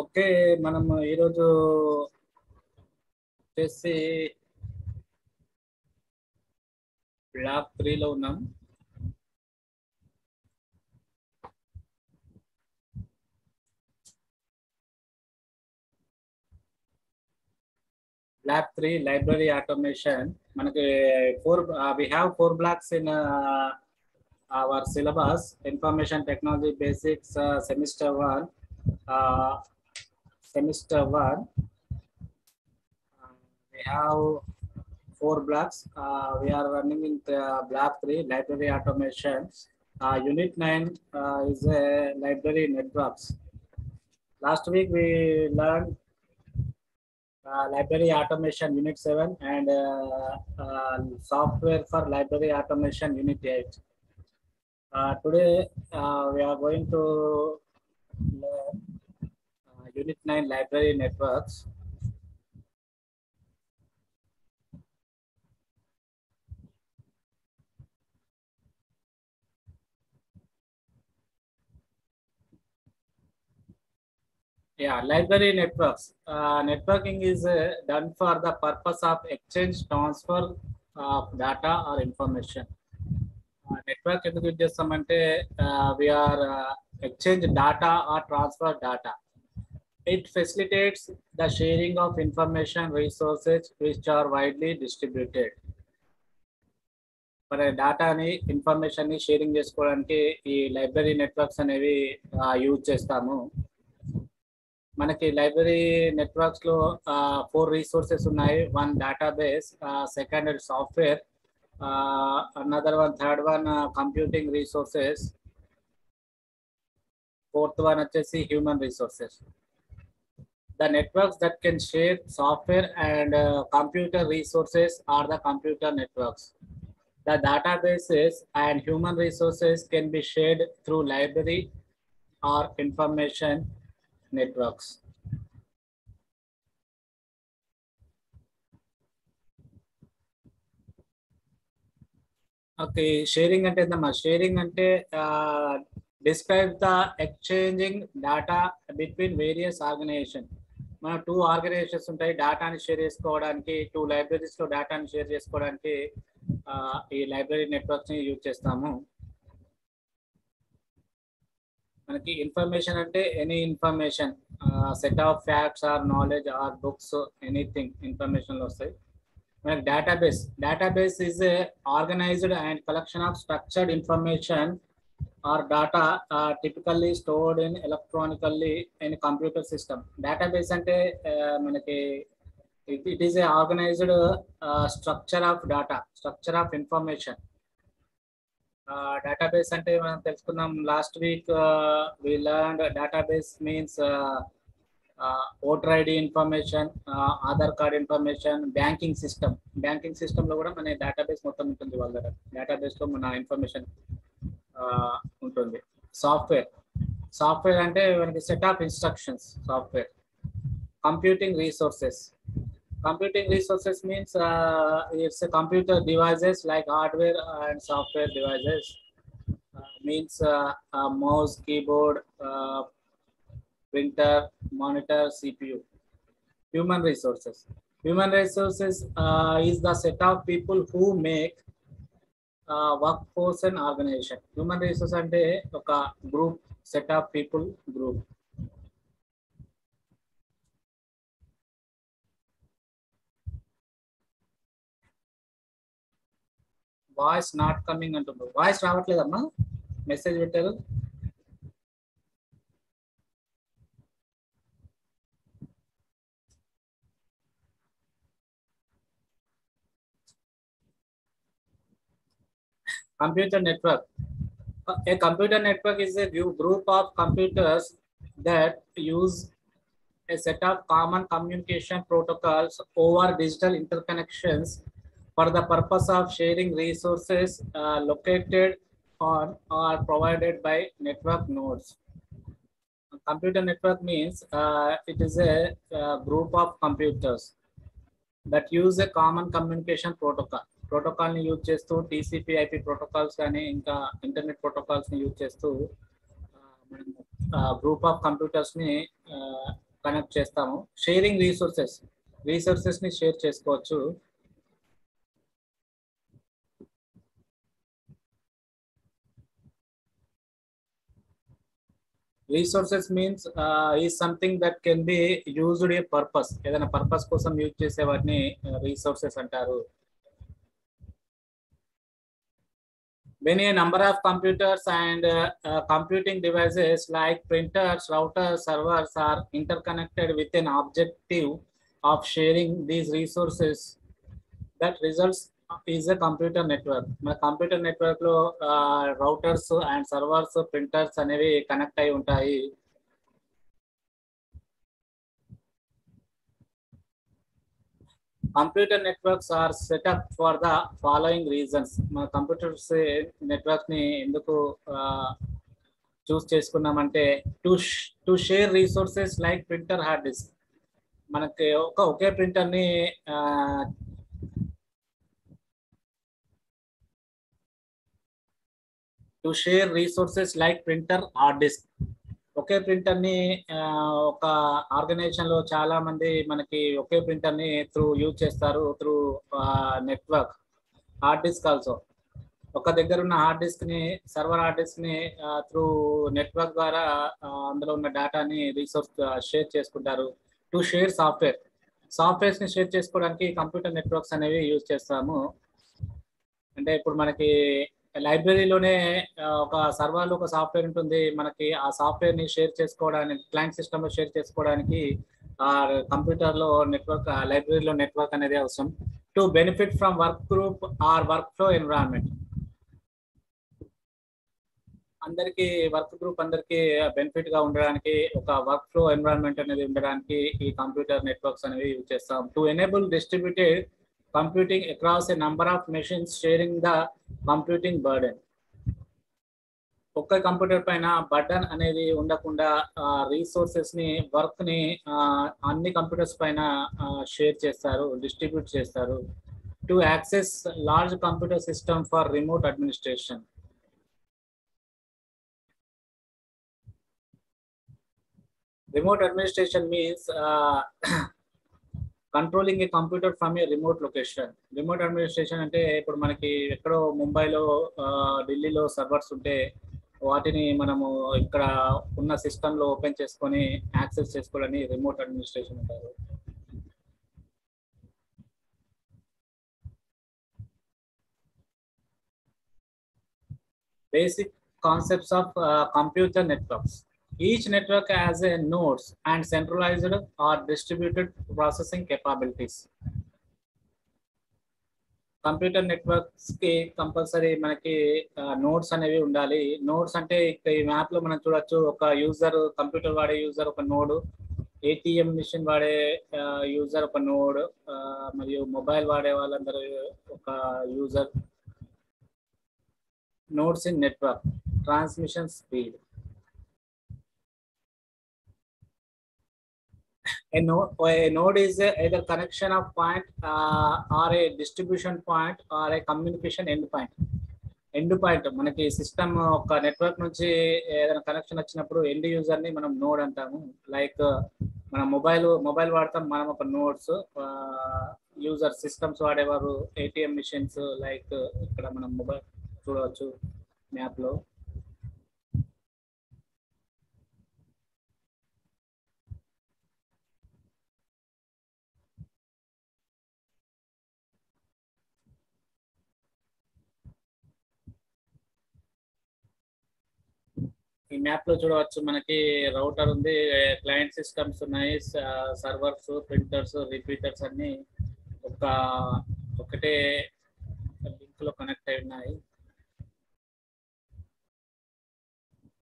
Okay, మనం ఈరోజు వచ్చేసి బ్లాక్ 3లో ఉన్నాం. Lab 3 library automation. మనకి we have 4 blocks in our syllabus. Information technology basics, semester 1. We have 4 blocks. We are running in block 3 library automation. Unit 9 is a library networks. Last week we learned library automation unit 7 and software for library automation unit 8. Today we are going to learn unit 9 library networks. Yeah, library networks. Networking is done for the purpose of exchange, transfer of data or information. Network ఎందుకు use చేస్తామంటే we are exchange data or transfer data. It facilitates the sharing of information resources which are widely distributed. మన డేటాని ఇన్ఫర్మేషన్ని sharing చేసుకోవడానికి ఈ library networks అనేవి use చేస్తాము. మనకి లైబ్రరీ నెట్వర్క్స్ లో 4 రిసోర్సెస్ ఉన్నాయి. One database, second software, another one, third one computing resources, fourth one వచ్చేసి human resources. The networks that can share software and computer resources are the computer networks. The databases and human resources can be shared through library or information networks. Okay, sharing ante endama sharing ante describe the exchanging data between various organizations. మన 2 organisations ఉంటాయి, డేటాని share చేసుకోవడానికి, 2 libraries లో డేటాని share చేసుకోవడానికి ఈ library networks ని use చేస్తాము. మనకి ఇన్ఫర్మేషన్ అంటే any information, set of facts or knowledge or books, anything information లో వస్తాయి. మనకి database is a organised and collection of structured information or data typically stored in electronically in computer system. Database ante manaki it is a organized structure of data, structure of information. Database ante manam telusukunnam last week. We learned database means voter ID information, Aadhaar card information, banking system lo kuda mana database mottham untundi వాళ్ళ దగ్గర. Database లో మన information ఉంటుంది. Software అంటే మనకి set of instructions software. Computing resources means it's computer devices like hardware and software devices, means mouse, keyboard, printer, monitor, CPU. Human resources is the set of people who make work force and organisation. Human resource అంటే ఒక group, set of people, group. Voice not coming అంటున్నారు. Voice రావట్లేదమ్మా, message పెట్టారు. Computer network. A computer network is a group of computers that use a set of common communication protocols over digital interconnections for the purpose of sharing resources located on or provided by network nodes. A computer network means it is a group of computers that use a common communication protocol ని use చేస్తూ TCP/IP protocols కానీ ఇంకా internet protocols ని use చేస్తూ మనం group of computers ని connect చేస్తాము. Sharing resources ని షేర్ చేసుకోవచ్చు. Resources means is something that can be used A purpose. ఏదైనా పర్పస్ కోసం యూజ్ చేసే వాటిని రిసోర్సెస్ అంటారు. When a number of computers and computing devices like printers, routers, servers are interconnected with an objective of sharing these resources, that results is a computer network. మన computer network లో routers and servers, printers అనేవి connect అయి ఉంటాయి. Computer networks are set up for the following reasons. మన computers network ని ఎందుకు చూస్ చేసుకున్నామంటే to share resources like printer, hard disk. మనకి ఒకే ప్రింటర్ ని to share resources like printer, hard disk. Okay printer ని ఒక ఆర్గనైజేషన్ లో చాలా మంది మనకి ఒకే ప్రింటర్ ని యూజ్ చేస్తారు through network. Hard disk also ఒక దగ్గర ఉన్న హార్డ్ డిస్క్ ని, సర్వర్ హార్డ్ డిస్క్ ని త్రూ నెట్వర్క్ ద్వారా అందులో ఉన్న డేటాని రిసోర్స్ షేర్ చేసుకుంటారు. టు షేర్ సాఫ్ట్వేర్స్ ని షేర్ చేసుకోవడానికి కంప్యూటర్ నెట్వర్క్స్ అనేవి యూజ్ చేస్తాము. అంటే ఇప్పుడు మనకి లైబ్రరీలోనే ఒక సర్వర్లో ఒక సాఫ్ట్వేర్ ఉంటుంది. మనకి ఆ సాఫ్ట్వేర్ ని షేర్ చేసుకోవడానికి, క్లయింట్ సిస్టమ్ లో షేర్ చేసుకోవడానికి కంప్యూటర్ లో నెట్వర్క్, లైబ్రరీలో నెట్వర్క్ అనేది అవసరం. To benefit from work group or work flow environment. అందరికి వర్క్ గ్రూప్ అందరికి బెనిఫిట్ గా ఉండడానికి, ఒక వర్క్ ఫ్లో ఎన్విరాన్మెంట్ అనేది ఉండడానికి ఈ కంప్యూటర్ నెట్వర్క్స్ అనేవి యూజ్ చేస్తాం. To enable distributed computing across a number of machines sharing the computing burden. ఒక్క కంప్యూటర్ పైన బర్డన్ అనేది ఉండకుండా రిసోర్సెస్ ని, వర్క్ ని అన్ని కంప్యూటర్స్ పైన షేర్ చేస్తారు, డిస్ట్రిబ్యూట్ చేస్తారు. To access large computer system for remote administration. Remote administration means controlling A computer from A remote location. Remote administration అంటే ఇప్పుడు మనకి ఎక్కడో ముంబైలో, ఢిల్లీలో సర్వర్స్ ఉంటే వాటిని మనము ఇక్కడ ఉన్న సిస్టంలో ఓపెన్ చేసుకొని యాక్సెస్ చేసుకోవాలని రిమోట్ అడ్మినిస్ట్రేషన్ అంటారు. Basic concepts of computer networks. Each network has a nodes and centralized or distributed processing capabilities. Computer networks కి కంపల్సరీ మనకి నోడ్స్ అనేవి ఉండాలి. నోడ్స్ అంటే ఈ మ్యాప్ లో మనం చూడొచ్చు, ఒక యూజర్, కంప్యూటర్ వాడే యూజర్ ఒక నోడ్, ఏటీఎం మిషన్ వాడే యూజర్ ఒక నోడ్, మరియు మొబైల్ వాడే వాళ్ళందరూ ఒక user. Nodes in network. Transmission speed. A node is either connection of point or a distribution point or a communication endpoint. End point మనకి system ఒక network నుంచి ఏదైనా కనెక్షన్ వచ్చినప్పుడు ఎండ్ యూజర్ ని మనం నోడ్ అంటాము. లైక్ మనం మొబైల్ వాడతాం, మనం ఒక నోడ్స్. యూజర్ సిస్టమ్స్ వాడేవారు ఏటీఎం మిషన్స్, లైక్ ఇక్కడ మనం మొబైల్ చూడవచ్చు మ్యాప్ లో. ఈ మ్యాప్ లో చూడవచ్చు, మనకి రౌటర్ ఉంది, క్లయింట్ సిస్టమ్స్ ఉన్నాయి, సర్వర్స్, ప్రింటర్స్, రిపీటర్స్ అన్ని ఒకటే లింక్ లో కనెక్ట్ అయి ఉన్నాయి.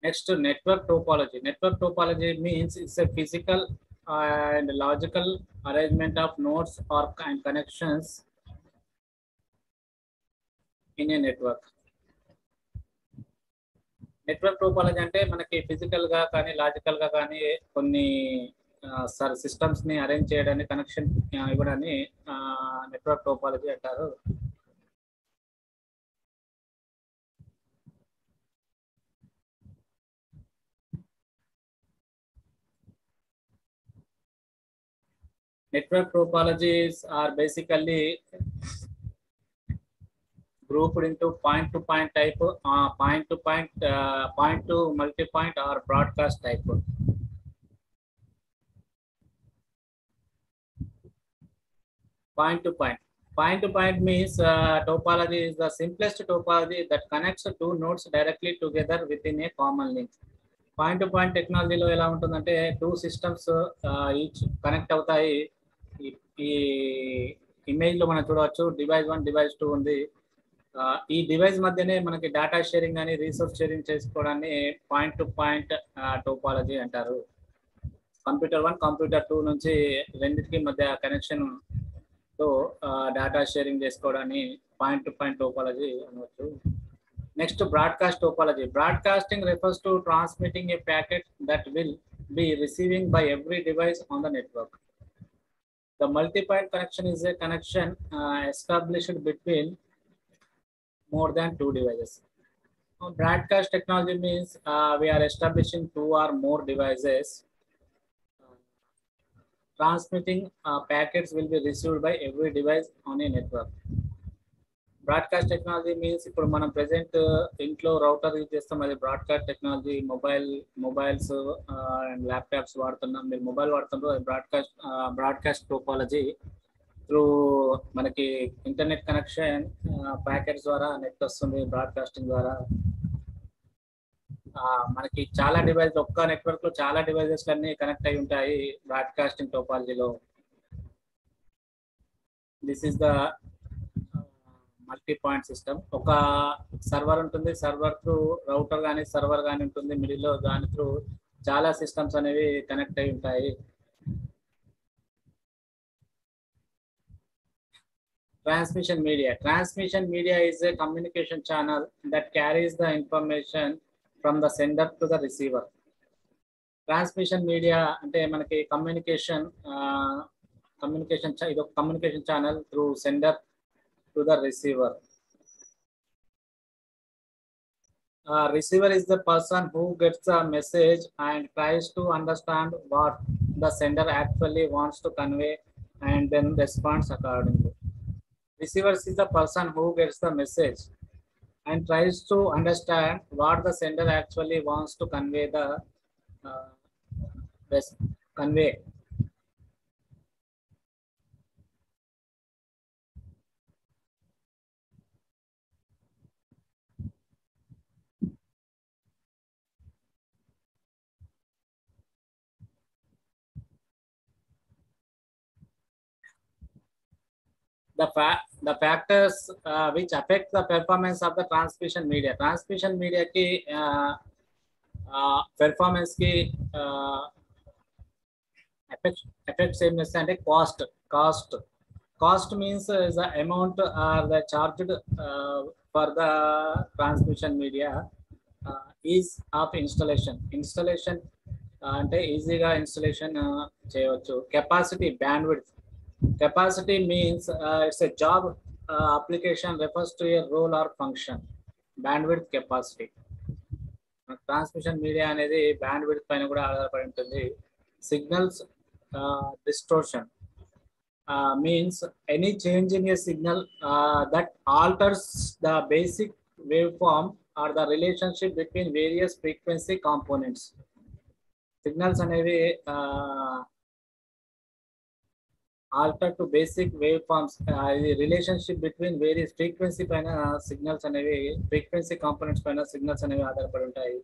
Next, network topology. Network topology means it's a physical and logical arrangement of nodes or connections in a network. Network topology అంటే మనకి ఫిజికల్ గా కానీ లాజికల్ గా కానీ కొన్ని సిస్టమ్స్ ని అరేంజ్ చేయడానికి, కనెక్షన్ ఇవ్వడాన్ని నెట్వర్క్ టోపాలజీ అంటారు. Network topologies are basically grouped into point-to-point type, point-to-point, point-to-multipoint, or broadcast type. Point-to-point. Point-to-point means topology is the simplest topology that connects two nodes directly together within a common link. Point-to-point technology లో ఎలా ఉంటుందంటే two systems each connect అవుతాయి. ఈ image లో మనం చూడవచ్చు device 1 device 2 ఉంది. ఈ డివైస్ మధ్యనే మనకి డేటా షేరింగ్ అని రీసోర్స్ షేరింగ్ చేసుకోవడాన్ని పాయింట్ టు పాయింట్ టోపాలజీ అంటారు. కంప్యూటర్ 1 కంప్యూటర్ 2 నుంచి రెండింటికి మధ్య కనెక్షన్ తో డేటా షేరింగ్ చేసుకోవడాన్ని పాయింట్ టు పాయింట్ టోపాలజీ అనవచ్చు. Next, broadcast topology. Broadcasting refers to transmitting a packet that will be receiving by every device on the network. The multi-point connection is a connection established between more than two devices. Broadcast technology means we are establishing two or more devices. Transmitting packets will be received by every device on a network. Broadcast technology means ఇప్పుడు మనం present ఇంట్లో router use చేస్తాం, అది broadcast technology. Mobiles and laptops వాడుతున్నాం, మీరు mobile వాడుతున్నారు, అది broadcast topology. Through మనకి ఇంటర్నెట్ కనెక్షన్ ప్యాకెట్స్ ద్వారా నెట్ వస్తుంది బ్రాడ్కాస్టింగ్ ద్వారా. మనకి చాలా డివైస్, ఒక్క నెట్వర్క్ లో చాలా డివైజెస్ అన్ని కనెక్ట్ అయి ఉంటాయి బ్రాడ్కాస్టింగ్ టోపాలజీలో. This is the multi point system. ఒక సర్వర్ ఉంటుంది, సర్వర్ త్రూ రౌటర్ కానీ సర్వర్ కానీ ఉంటుంది, మిడిల్లో దాని త్రూ చాలా సిస్టమ్స్ అనేవి కనెక్ట్ అయి ఉంటాయి. Transmission media is a communication channel that carries the information from the sender to the receiver. Transmission media అంటే మనకి కమ్యూనికేషన్ ఇది ఒక communication channel through sender to the receiver. Receiver is the person who gets the message and tries to understand what the sender actually wants to convey and then responds accordingly. Receiver is the person who gets the message and tries to understand what the sender actually wants to convey convey. The factors which affect the performance of the transmission media. Transmission media ki performance ki effects em chestante cost means is the amount or the charged for the transmission media is of installation అంటే ఈజీగా installation చేయవచ్చు. Capacity, bandwidth. Capacity means it's a job application refers to a role or function. Bandwidth, capacity. Transmission media అనేది bandwidth పైన కూడా ఆధారపడి ఉంటుంది. Signals distortion means any change in a signal that alters the basic waveform or the relationship between various frequency components. Signals అనేవి alter to basic waveforms, relationship between various frequency paina signals అనేవి frequency components paina signals అనేవి ఆధారపడి ఉంటాయి.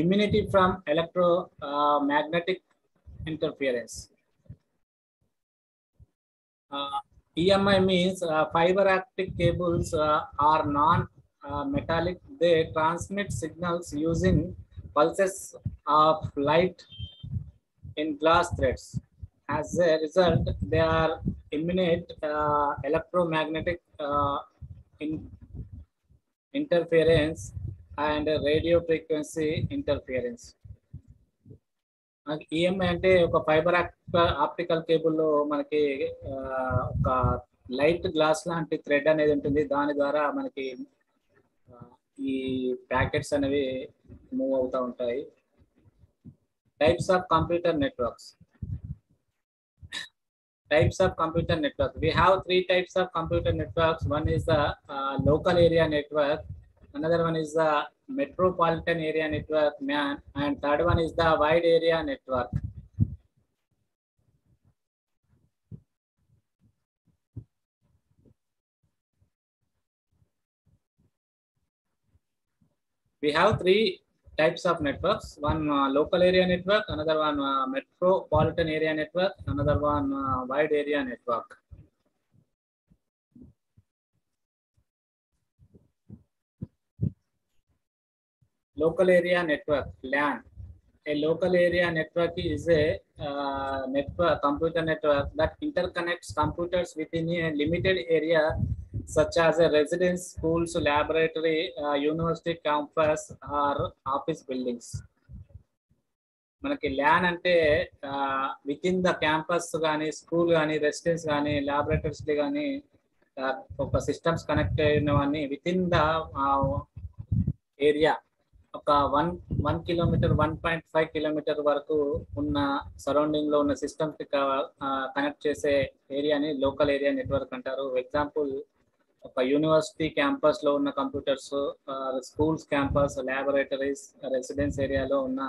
Immunity from electromagnetic interference. EMI means fiber optic cables are non-metallic. They transmit signals using pulses of light in glass threads. As a result, they are immune electromagnetic interference and radio frequency interference. EMI అంటే ఒక fibre optical కేబుల్లో మనకి ఒక light glass లాంటి thread అనేది ఉంటుంది, దాని ద్వారా మనకి ఈ ప్యాకెట్స్ అనేవి మూవ్ అవుతూ ఉంటాయి. Types of computer networks. types of computer network. We have three types of computer networks. One is the local area network. Another one is the metropolitan area network, MAN, and third one is the wide area network. We have three types of networks. One local area network, another one metropolitan area network, another one wide area network. Local area network, LAN. A local area network is a computer network that interconnects computers within a limited area, such as a residence, schools, laboratory, university campus, or office buildings. మనకి LAN అంటే within the campus కానీ school కానీ residence కానీ laboratories కానీ ఒక systems connect అయినవన్నీ within the area ఒక 1 kilometre 1.5 kilometre వరకు ఉన్న సరౌండింగ్ లో ఉన్న సిస్టమ్స్ కి కనెక్ట్ చేసే ఏరియాని లోకల్ ఏరియా నెట్వర్క్ అంటారు. ఎగ్జాంపుల్ ఒక యూనివర్సిటీ క్యాంపస్ లో ఉన్న computers, schools campus, laboratories, residence ఏరియాలో ఉన్న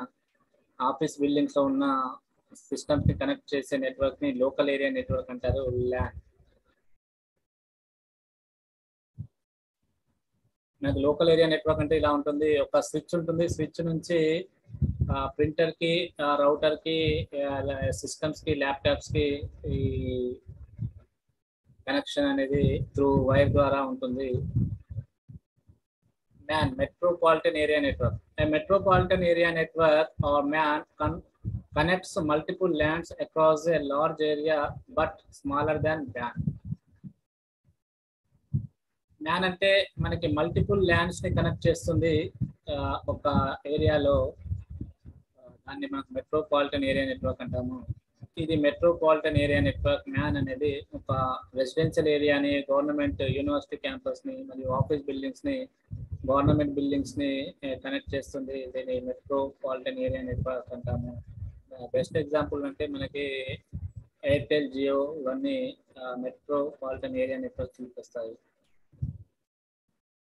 ఆఫీస్ బిల్డింగ్స్ లో ఉన్న సిస్టమ్స్ ని కనెక్ట్ చేసే నెట్వర్క్ ని లోకల్ ఏరియా నెట్వర్క్ అంటారు, ల్యాన్. నాకు లోకల్ ఏరియా నెట్వర్క్ అంటే ఇలా ఉంటుంది. ఒక స్విచ్ ఉంటుంది, స్విచ్ నుంచి ప్రింటర్ కి, రౌటర్ కి, సిస్టమ్స్ కి, ల్యాప్టాప్స్ కి ఈ కనెక్షన్ అనేది త్రూ వైర్ ద్వారా ఉంటుంది. MAN, metropolitan area network. A metropolitan area network or MAN connects multiple LANs across a large area but smaller than WAN. MAN అంటే మనకి మల్టిపుల్ ల్యాండ్స్ ని కనెక్ట్ చేస్తుంది ఒక ఏరియాలో. దాన్ని మనం మెట్రోపాలిటన్ ఏరియా నెట్వర్క్ అంటాము. ఇది మెట్రోపాలిటన్ ఏరియా నెట్వర్క్ MAN అనేది ఒక రెసిడెన్షియల్ ఏరియాని, గవర్నమెంట్ యూనివర్సిటీ క్యాంపస్ ని మరియు ఆఫీస్ బిల్డింగ్స్ ని, గవర్నమెంట్ బిల్డింగ్స్ ని కనెక్ట్ చేస్తుంది. దీన్ని మెట్రోపాలిటన్ ఏరియా నెట్వర్క్ అంటాము. బెస్ట్ ఎగ్జాంపుల్ అంటే మనకి ఎయిర్టెల్, జియో ఇవన్నీ మెట్రోపాలిటన్ ఏరియా నెట్వర్క్ చూపిస్తాయి.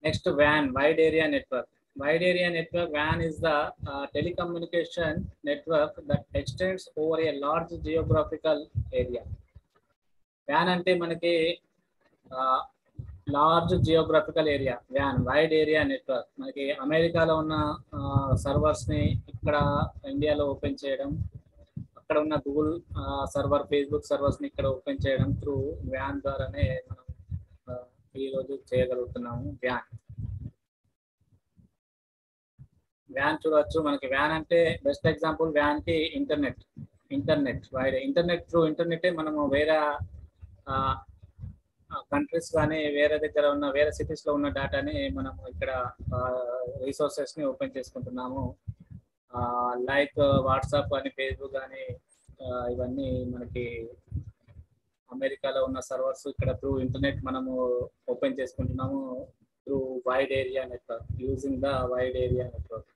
Next WAN, wide area network. Wide area network, WAN, is the telecommunication network that extends over a large geographical area. WAN అంటే మనకి large geographical area. WAN, wide area network. మనకి అమెరికాలో ఉన్న servers ని ఇక్కడ ఇండియాలో open చేయడం, అక్కడ ఉన్న గూగుల్ సర్వర్, ఫేస్బుక్ సర్వర్స్ ని ఇక్కడ ఓపెన్ చేయడం త్రూ WAN ద్వారానే మనం ఈరోజు చేయగలుగుతున్నాము. WAN చూడవచ్చు. మనకి WAN అంటే బెస్ట్ ఎగ్జాంపుల్, WAN కి internet wide internet. Through internet మనము వేరే కంట్రీస్ కానీ వేరే దగ్గర ఉన్న వేరే సిటీస్ లో ఉన్న డేటాని మనము ఇక్కడ రిసోర్సెస్ ని ఓపెన్ చేసుకుంటున్నాము. లైక్ వాట్సాప్ కానీ, ఫేస్బుక్ కానీ, ఇవన్నీ మనకి అమెరికాలో ఉన్న సర్వర్స్ ఇక్కడ త్రూ ఇంటర్నెట్ మనము ఓపెన్ చేసుకుంటున్నాము through wide area network, using the wide area network.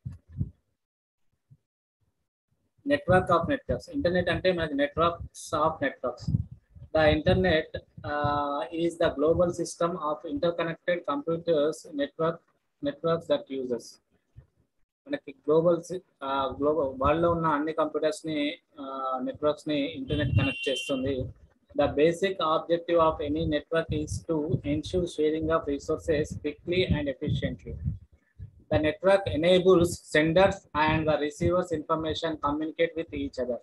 Network of networks. Internet అంటే మనకి networks of networks. The internet is the global system of interconnected computers networks that uses. మనకి global world లో ఉన్న అన్ని computers ని, networks ని internet connect చేస్తుంది. The basic objective of any network is to ensure sharing of resources quickly and efficiently. The network enables senders and the receivers information communicate with each other.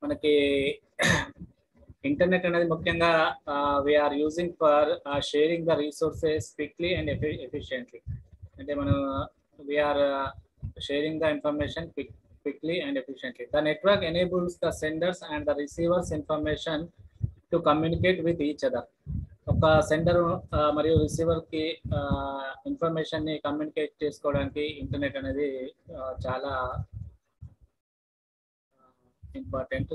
మనకి internet అనేది ముఖ్యంగా we are using for sharing the resources quickly and efficiently. అంటే మనం we are sharing the information quickly and efficiently. The network enables the senders and the receivers information to communicate with each other. ఒక sender మరియు receiver కి information ని communicate చేసుకోవడానికి internet అనేది చాలా important.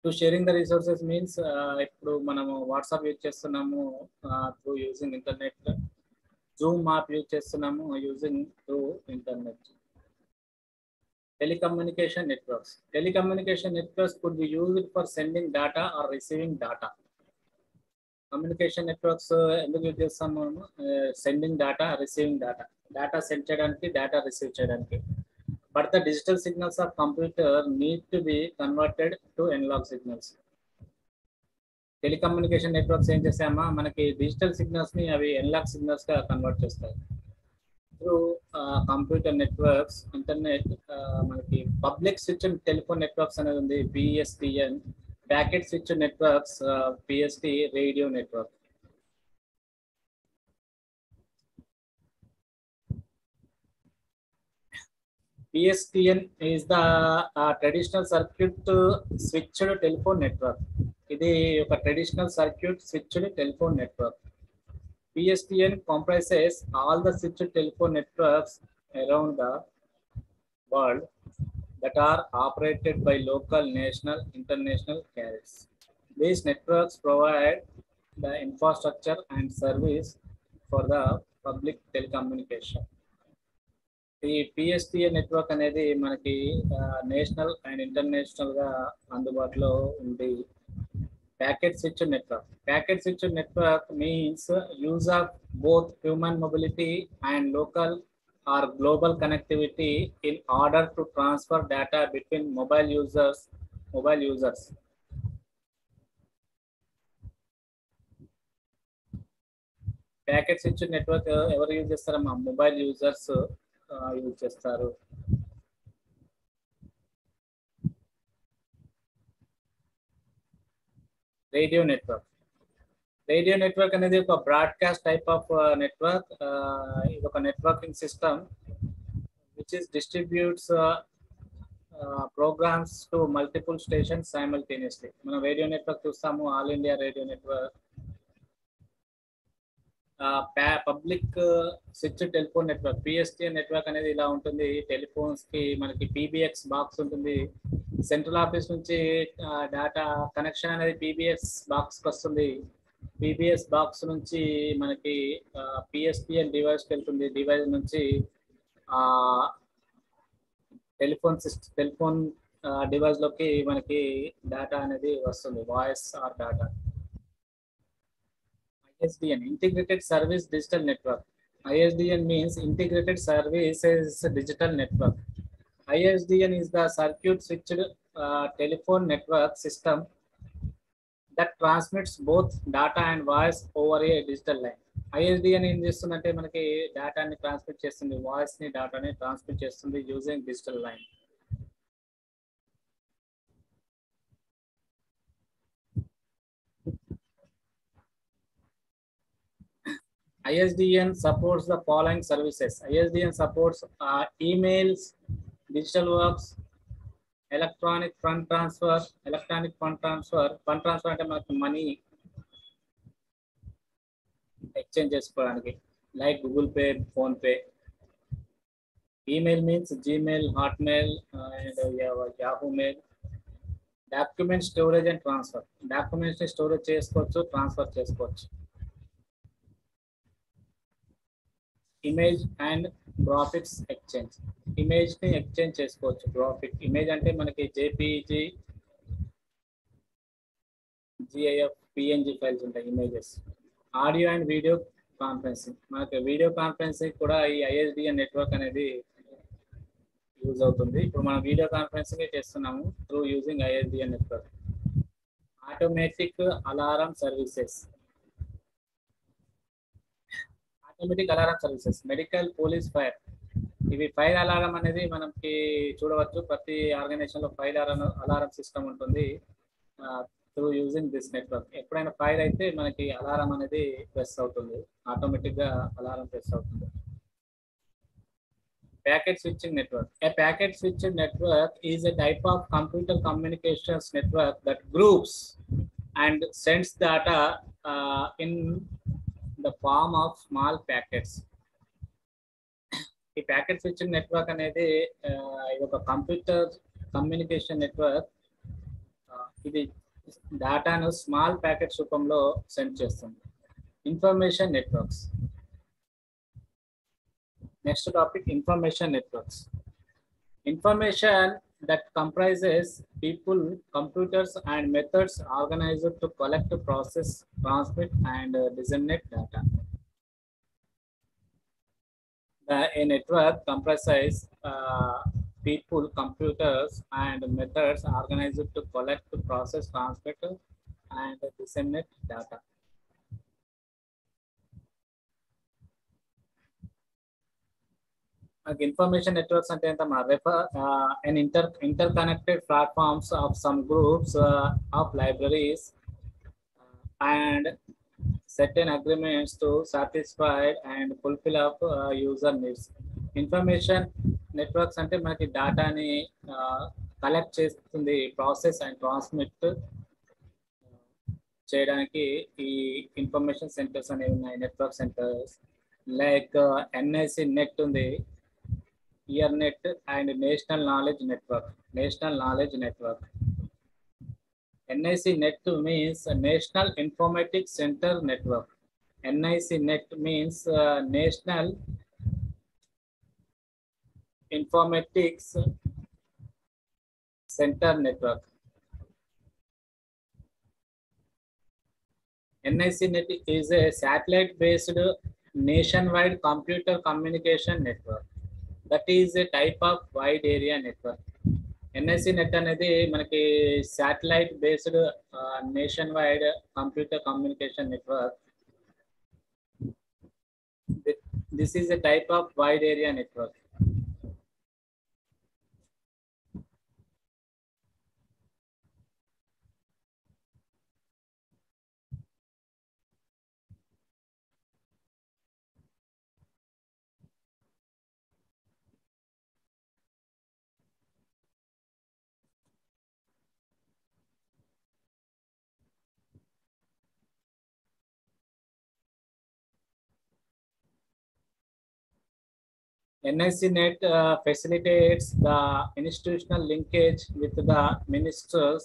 To sharing the resources means ఇప్పుడు మనము WhatsApp use చేస్తున్నాము through using internet. Zoom app use చేస్తున్నాము using through internet. Telecommunication networks. Telecommunication networks could be used for sending data or receiving data. Communication networks ఎందుకు use చేస్తాము? Sending data, receiving data. Data send చేయడానికి, data receive చేయడానికి. But the digital signals of computer need to be converted to analogue signals. Telecommunication networks ఏం చేస్తామా, మనకి digital signals ని అవి analogue signals గా కన్వర్ట్ చేస్తాయి. త్రూ కంప్యూటర్ నెట్వర్క్స్, ఇంటర్నెట్, మనకి పబ్లిక్ స్విచ్ టెలిఫోన్ నెట్వర్క్స్ అనేది ఉంది, PSTN. Packet switch networks, PST radio network. PSTN is the traditional circuit switched telephone network. ఇది ఒక traditional circuit switched telephone network. PSTN comprises all the switched telephone networks around the world that are operated by local, national, international carriers. These networks provide the infrastructure and service for the public telecommunication. ఈ PSTN network అనేది మనకి national and international గా అందుబాటులో ఉంది. Packet switch network. Packet switch network means use of both human mobility and local or global connectivity in order to transfer data between mobile users. Packet switch network ఎవరు use చేస్తారమ్మా? Mobile users use చేస్తారు. Radio network. Radio network అనేది ఒక broadcast type of network. ఇది ఒక networking system which is distributes programmes to multiple stations simultaneously. మనం radio network చూస్తాము, all India radio network. Public switch telephone network, PSTN network అనేది ఇలా ఉంటుంది. టెలిఫోన్స్ కి మనకి PBX బాక్స్ ఉంటుంది. సెంట్రల్ ఆఫీస్ నుంచి డేటా కనెక్షన్ అనేది PBX బాక్స్ కి వస్తుంది. PBX బాక్స్ నుంచి మనకి PSTN డివైస్కి వెళ్తుంది. డివైస్ నుంచి టెలిఫోన్ డివైస్ లోకి మనకి డేటా అనేది వస్తుంది, voice or data. ISDN, Integrated Service Digital Network. ISDN means Integrated Services Digital Network. ISDN is the circuit switched telephone network system that transmits both data and voice over a digital line. ISDN ఏం చేస్తుందంటే మనకి డేటాని transmit చేస్తుంది, voice ని డేటాని transmit చేస్తుంది using digital line. ISDN supports the following services. ISDN supports emails, digital works, electronic fund transfer. Fund transfer అంటే మనకి మనీ ఎక్స్చేంజ్ చేసుకోవడానికి, like Google pay, phone pay. Email means Gmail, Hotmail and Yahoo Mail. Document storage and transfer. Documents ని storage చేసుకోవచ్చు, transfer చేసుకోవచ్చు. Image and graphics exchange. Image ని exchange చేసుకోవచ్చు. Graphic image అంటే మనకి JPG, GIF, PNG ఫైల్స్ ఉంటాయి images. Audio and video conferencing. మనకి video conferencing కూడా ఈ ISDN నెట్వర్క్ అనేది యూజ్ అవుతుంది. ఇప్పుడు మనం వీడియో కాన్ఫరెన్సింగ్ చేస్తున్నాము through using ISDN network. Automatic alarm services. Automatic alarm services, medical, police, fire. ఇవి ఫైర్ అలారం అనేది మనకి చూడవచ్చు. ప్రతి ఆర్గనైజేషన్ లో ఫైర్ అలారం సిస్టమ్ ఉంటుంది త్రూ యూజింగ్ దిస్ నెట్వర్క్. ఎప్పుడైనా ఫైర్ అయితే మనకి అలారం అనేది ప్రెస్ అవుతుంది, ఆటోమేటిక్ గా అలారం ప్రెస్ అవుతుంది. Packet switching network. A packet switching network is a type of computer communications network that groups and sends data in the form of small packets. ఈ packet switching network అనేది ఇది ఒక computer communication network. ఇది డేటాను small packets రూపంలో send చేస్తుంది. Information networks. Next topic, information networks. Information that comprises people, computers, and methods organized to collect, process, transmit, and disseminate data. A network comprises people, computers, and methods organized to collect, process, transmit, and disseminate data. Information networks అంటే ఎంత an interconnected platforms of some groups of libraries and certain agreements to satisfy and fulfill up user needs. Information networks అంటే మనకి డేటాని collect చేస్తుంది, process and transmit చేయడానికి ఈ information centres అనేవి ఉన్నాయి. Network centres like NIC net ఉంది, ERNET and National Knowledge Network. NIC net means National Informatics Center Network. NIC net means National Informatics Center Network. NIC net is a satellite-based nationwide computer communication network. That is a type of wide area network. NIC net అనేది మనకి satellite based nation wide computer communication network. This is a type of wide area network. NIC net facilitates the institutional linkage with the ministries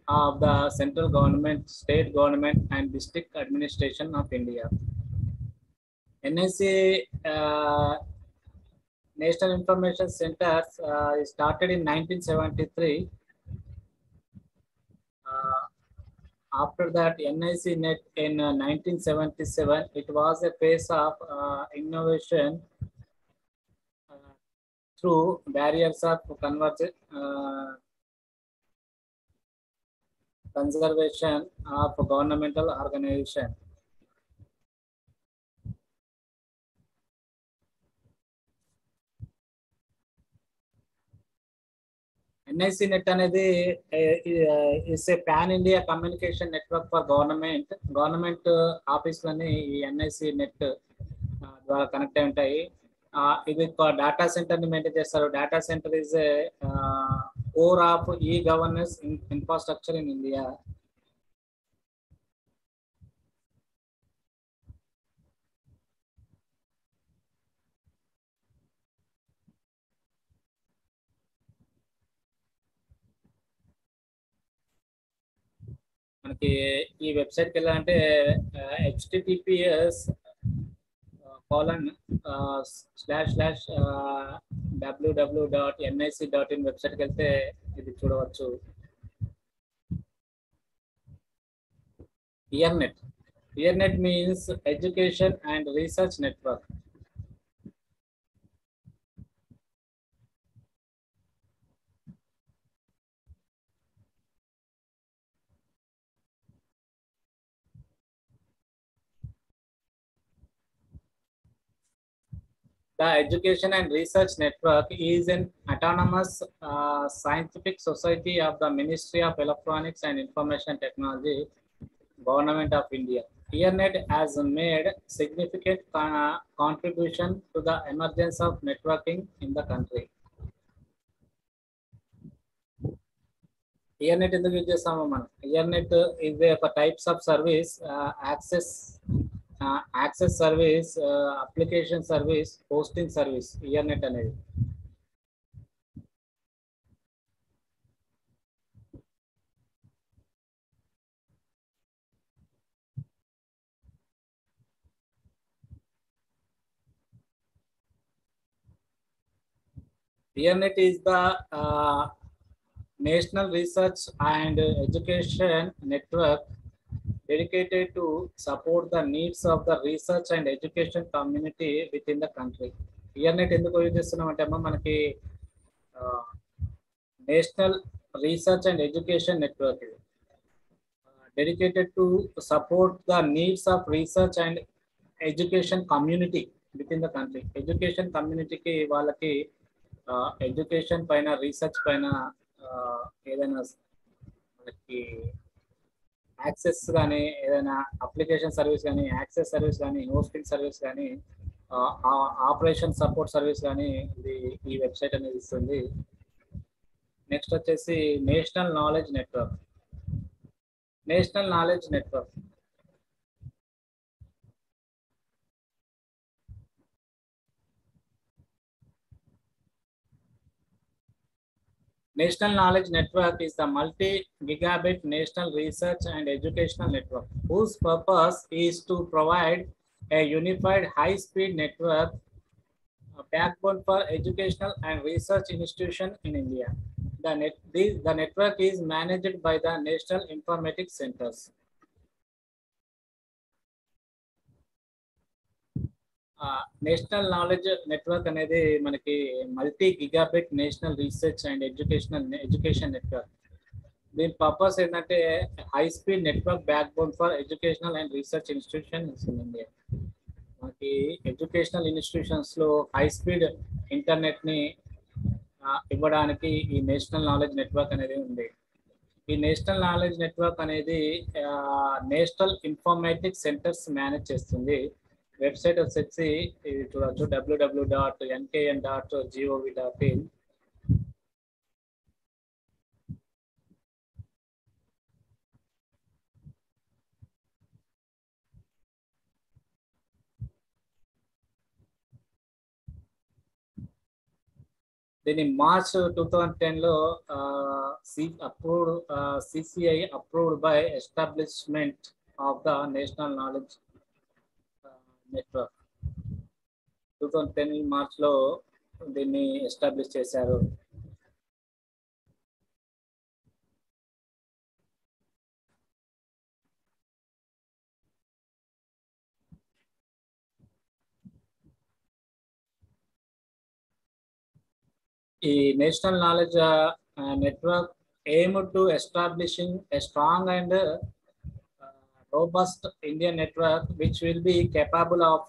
of the central government, state government, and district administration of India. NIC National Information Centers started in 1973. After that, NIC net in 1977, it was a phase of innovation through barriers of conservation of governmental organization. NIC net అనేది is a pan India communication network for government ఆఫీసులని ఈ NIC net ద్వారా connect అయి ఉంటాయి. ఇది data centre ని maintain చేస్తారు. Data centre is a core of e governance infrastructure in India. మనకి ఈ వెబ్సైట్కి వెళ్ళాలంటే https://www.nic.in వెబ్సైట్కి వెళ్తే ఇది చూడవచ్చు. ERNET means education and research network. The Education and Research Network is an autonomous scientific society of the Ministry of Electronics and Information Technology, Government of India. Earnet has made significant contribution to the emergence of networking in the country. Earnet ఎందుకు use చేస్తామో మనం? Earnet is a types of service, access service, application service, hosting service. Earnet అనేది ERNet is the National Research and Education Network dedicated to support the needs of the research and education community within the country. ERNet ఎందుకు use చేస్తున్నామంటే అమ్మ మనకి national research and education network ఇది dedicated to support the needs of research and education community within the country. Education community కి వాళ్ళకి education పైన research పైన ఏదైనా మనకి యాక్సెస్ కానీ ఏదైనా అప్లికేషన్ సర్వీస్ కానీ యాక్సెస్ సర్వీస్ కానీ హోస్టింగ్ సర్వీస్ కానీ ఆపరేషన్ సపోర్ట్ సర్వీస్ కానీ ఇది ఈ వెబ్సైట్ అనేది ఇస్తుంది. నెక్స్ట్ వచ్చేసి national Knowledge network. National Knowledge network National Knowledge Network is the multi-gigabit national research and educational network whose purpose is to provide a unified high-speed network, a backbone for educational and research institutions in India. The network is managed by the National Informatics Centers. National Knowledge Network అనేది మనకి multi gigabit national research and education network. దీని purpose ఏంటంటే high speed network backbone for educational and research institutions in India. మనకి educational institutions లో high speed internet ని ఇవ్వడానికి ఈ National Knowledge Network అనేది ఉంది. ఈ నేషనల్ నాలెడ్జ్ నెట్వర్క్ అనేది నేషనల్ ఇన్ఫర్మేటిక్స్ సెంటర్స్ మేనేజ్ చేస్తుంది. వెబ్సైట్ వచ్చేసి ఇది చూడొచ్చు www.nkn.gov.in. దీన్ని మార్చ్ 2010లో CCI approved by establishment of the national Knowledge network. 2010 మార్చ్లో దీన్ని ఎస్టాబ్లిష్ చేశారు. ఈ National Knowledge network aimed to establishing a strong and robust Indian network which will be capable of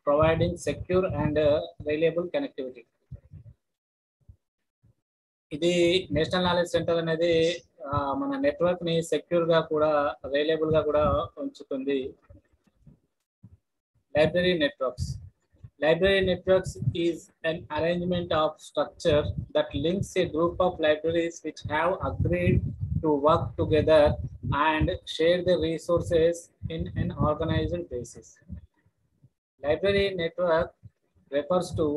providing secure and reliable connectivity. ఇది national knowledge centre అనేది మన network ని secure గా కూడా రిలయబుల్ గా కూడా ఉంచుతుంది. Library networks. Library networks is an arrangement of structure that links a group of libraries which have agreed to work together and share the resources in an organized basis. Library network refers to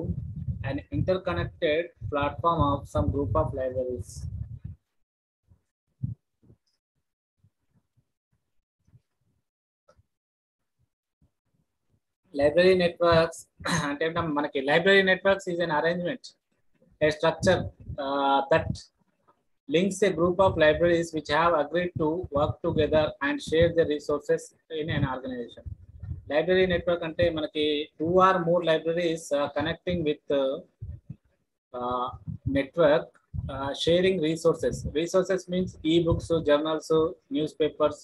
an interconnected platform of some group of libraries. Library networks అంటే మనకి library networks is an arrangement, a structure that links a group of libraries which have agreed to work together and share the resources in an organization. Library network అంటే మనకి 2 or more libraries connecting with network, sharing resources. Resources means e-books, journals, newspapers,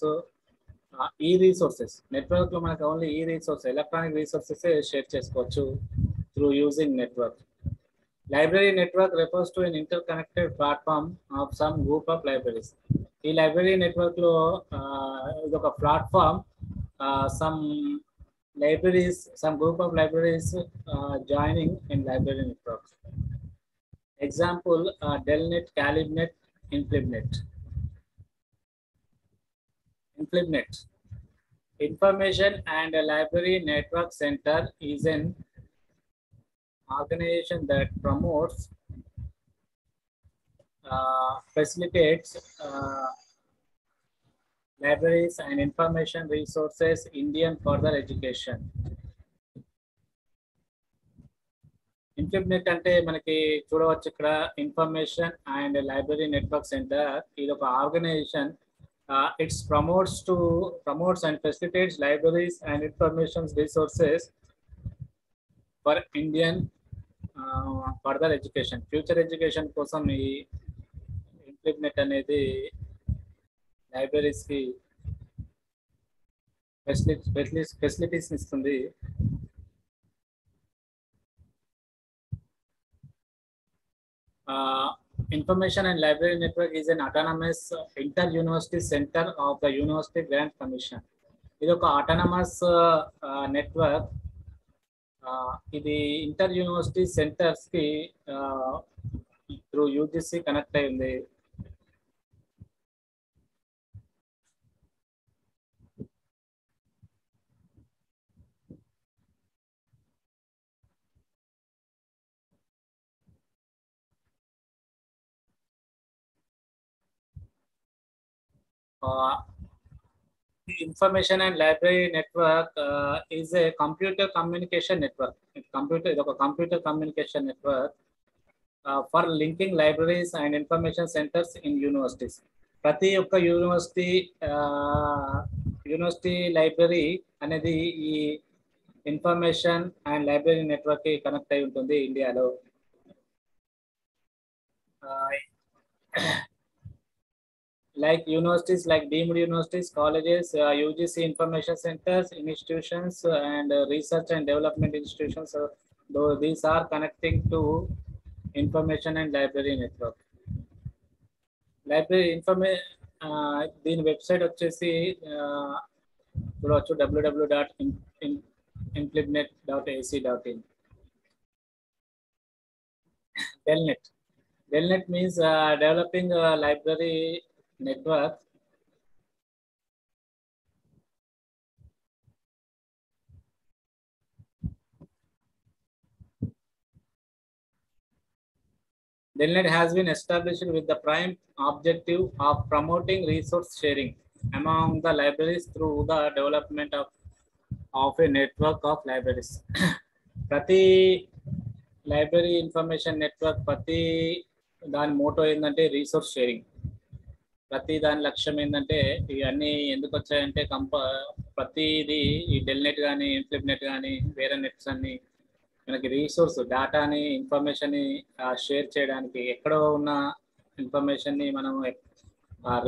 e-resources. Network లో మనకి only e-resources, electronic resources share చేసుకోవచ్చు through using network. Library network refers to an interconnected platform of some group of libraries. ఈ library network లో ఇది ఒక platform, some libraries, some group of libraries joining in library network. Example, Delnet, Calibnet, Inflibnet. Information and Library Network Center is an organization that promotes, facilitates libraries and information resources Indian further education. InflineNet అంటే మనకి చూడవచ్చు ఇక్కడ information and library network centre. ఇది ఒక organisation. It promotes and facilitates libraries and information resources for Indian further education. Future education కోసం ఈ InflineNet అనేది libraries కి ఫెసిలిటీస్ ఇస్తుంది. Information and Library Network is an autonomous inter-university center of the University Grant Commission. ఇది ఒక autonomous network. ఇది inter university centres కి through UGC connect అయింది. The Information and Library Network is a computer communication network. Computer communication network for linking libraries and information centers in universities. ప్రతి ఒక్క university library అనేది ఈ information and library network కి connect అయి ఉంటుంది ఇండియాలో. Like universities, like deemed universities, colleges, UGC information centers, institutions, and research and development institutions. Though these are connecting to information and library network. Library దీని website వచ్చేసి చూడవచ్చు www.inflinenet.ac.in. Delnet means developing a library network. Delnet has been established with the prime objective of promoting resource sharing among the libraries through the development of a network of libraries. ప్రతి library information network ప్రతి దాని Moto ఏంటంటే resource sharing. ప్రతి దాని లక్ష్యం ఏంటంటే ఇవన్నీ ఎందుకు వచ్చాయంటే ప్రతిది ఈ డెల్నెట్ కానీ ఇన్ఫ్లిప్నెట్ కానీ వేరే నెట్స్ అన్ని మనకి రీసోర్స్ డేటాని ఇన్ఫర్మేషన్ని షేర్ చేయడానికి, ఎక్కడో ఉన్న ఇన్ఫర్మేషన్ని మనం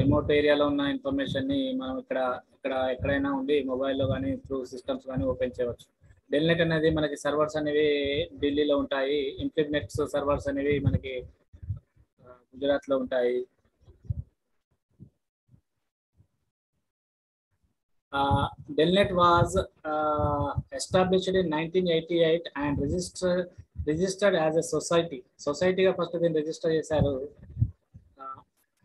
రిమోట్ ఏరియాలో ఉన్న ఇన్ఫర్మేషన్ని మనం ఎక్కడైనా ఉండి మొబైల్లో కానీ త్రూ సిస్టమ్స్ కానీ ఓపెన్ చేయవచ్చు. డెల్నెట్ అనేది మనకి సర్వర్స్ అనేవి ఢిల్లీలో ఉంటాయి. ఇన్ఫ్లిప్నెట్స్ సర్వర్స్ అనేవి మనకి గుజరాత్లో ఉంటాయి. Delnet was established in 1988 and registered as a society. Society first then register చేశారు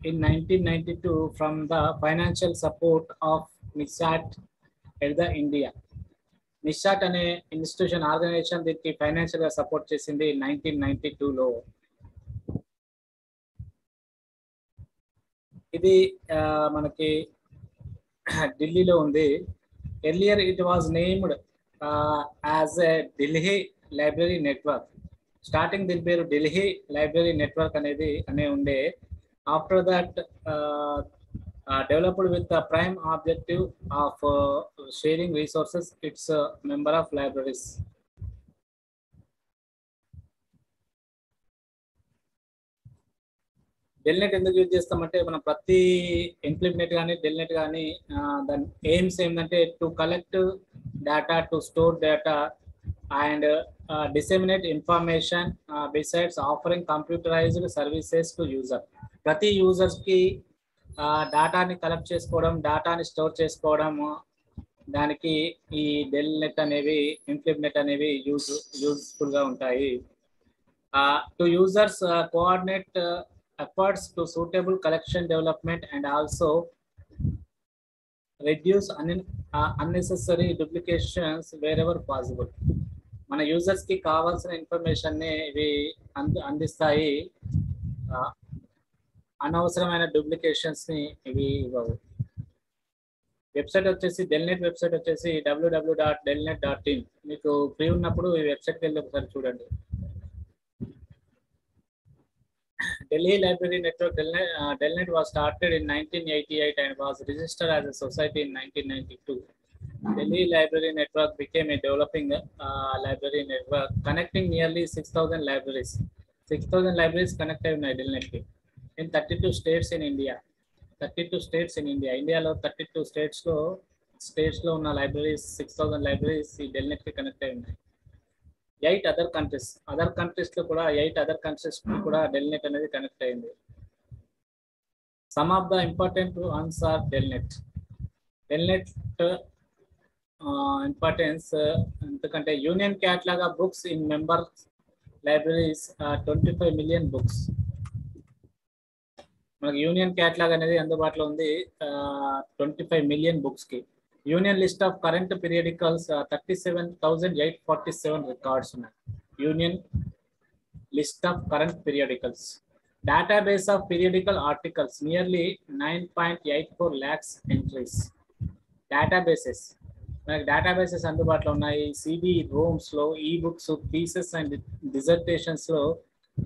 in 1992 from the financial support of NISAT at the India. NISAT అనే ఇన్స్టిట్యూషన్ ఆర్గనైజేషన్ దీనికి ఫైనాన్షియల్ గా సపోర్ట్ చేసింది 1992లో. ఇది మనకి ఢిల్లీలో ఉంది. Earlier it was named as a Delhi library network. Starting దీని పేరు ఢిల్లీ లైబ్రరీ నెట్వర్క్ అనే ఉండే. After that developed with the prime objective of sharing resources. It's a member of libraries. డెల్నెట్ ఎందుకు యూజ్ చేస్తామంటే మనం ప్రతి ఇన్ఫ్లిప్నెట్ కానీ డెల్నెట్ కానీ దాని ఎయిమ్స్ ఏంటంటే to collect data, to store data and disseminate information besides offering computerised services to user. ప్రతి యూజర్స్కి డేటాని కలెక్ట్ చేసుకోవడం, డేటాని స్టోర్ చేసుకోవడం, దానికి ఈ డెల్నెట్ అనేవి ఇన్ఫ్లిప్నెట్ అనేవి యూజ్ఫుల్గా ఉంటాయి. To users coordinate efforts to suitable collection development and also reduce unnecessary duplications wherever possible. మన యూజర్స్ కి కావాల్సిన ఇన్ఫర్మేషన్ ని ఇవి అందిస్తాయి. అనవసరమైన డూప్లికేషన్స్ ని ఇవి ఇవ్వవు. వెబ్సైట్ వచ్చేసి డెల్నెట్ వెబ్సైట్ వచ్చేసి www.delnet.in. మీకు ఫ్రీ ఉన్నప్పుడు ఈ వెబ్సైట్కి వెళ్ళి ఒకసారి చూడండి. Delhi Library Network, Delnet was started in 1988 and was registered as a society in 1992. Delhi Library Network became a developing library network connecting nearly 6,000 libraries. 6,000 libraries connected in Delnet in 32 states in India. 32 states in India. India 32 states lo ఉన్న libraries 6,000 libraries ఈ Delnet కి connect అయి ఉన్నాయి. 8 other countries లో కూడా 8 other countries కూడా Delnet అనేది connect అయింది. Some of the important ones are Delnet importance ఎందుకంటే union catalogue of books in member libraries 25 million books. మనకి యూనియన్ క్యాటలాగ్ అనేది అందుబాటులో ఉంది 25 మిలియన్ బుక్స్ కి. Union list of current periodicals 37,847 records ఉన్నాయి. Union list of current periodicals. Database of periodical articles nearly 9.84 lakhs entries. Databases మనకి databases అందుబాటులో ఉన్నాయి. CD ROMs లో, ఈ బుక్స్, థీసిస్ అండ్ డిజర్టేషన్స్ లో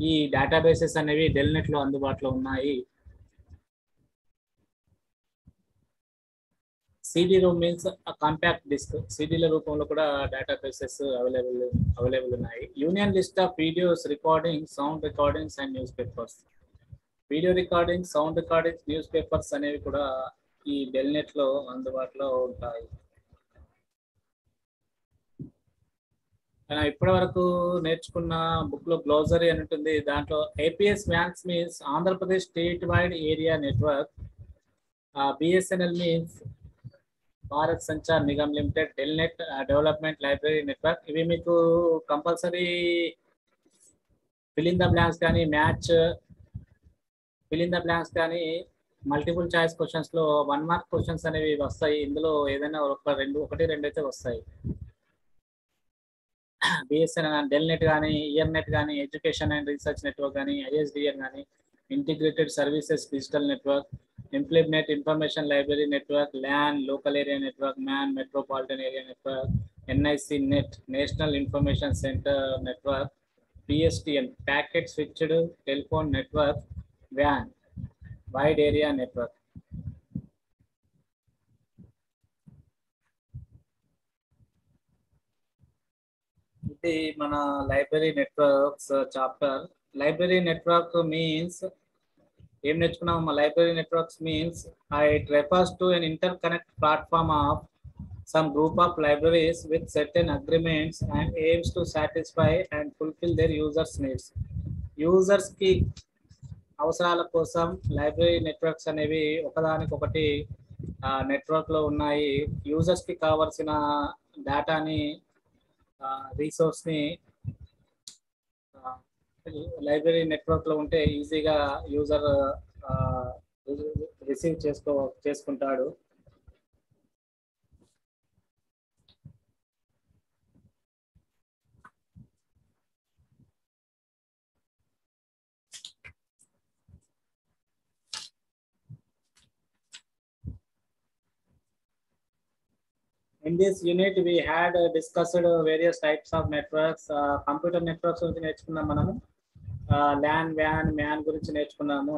ఈ డేటాబేసెస్ అనేవి డెల్నెట్ లో అందుబాటులో ఉన్నాయి. CD ROM means compact disc. సిడిల రూపంలో కూడా డేటాబేసెస్ అవైలబుల్ ఉన్నాయి. Union list of videos, recording, sound recordings and newspapers. Video recording, sound recordings, newspapers అనేవి కూడా ఈ డెల్నెట్ లో అందుబాటులో ఉంటాయి. ఇప్పటి వరకు నేర్చుకున్న బుక్ లో గ్లోజరీ అని ఉంటుంది. దాంట్లో APS WANs means Andhra Pradesh state wide area network. BSNL means Bharat Sanchar Nigam limited. DELNET development library network. ఇవి మీకు compulsory fill in the blanks కానీ కానీ మల్టిపుల్ చాయిస్ క్వశ్చన్స్ లో 1 మార్క్ క్వశ్చన్స్ అనేవి వస్తాయి. ఇందులో ఏదైనా ఒకటి రెండు అయితే వస్తాయి. బిఎస్ఎన్ఎల్, డెల్నెట్ కానీ, ఇయర్నెట్ కానీ, ఎడ్యుకేషన్ అండ్ రీసెర్చ్ నెట్వర్క్ కానీ, ఐఎస్డిఎన్ కానీ, integrated services digital network, implement information library network, LAN local area network, MAN metropolitan area network, NIC net national information centre network, PSTN packet switched telephone network, వ్యాన్ wide area network. ఇది మన library networks chapter. Library network means ఏం నేర్చుకున్నాం? మా library networks means it refers to an interconnect platform of some group of libraries with certain agreements and aims to satisfy and fulfill their users needs. Users కి అవసరాల కోసం library networks అనేవి ఒకదానికొకటి network లో ఉన్నాయి. యూజర్స్ కి కావాల్సిన డేటాని, రీసోర్స్ ని లైబ్రరీ నెట్వర్క్ లో ఉంటే ఈజీగా యూజర్ రిసీవ్ చేసుకుంటాడు. In this unit, we had discussed various types of networks. Computer networks గురించి నేర్చుకున్నాం మనము. LAN, WAN, MAN గురించి నేర్చుకున్నాము.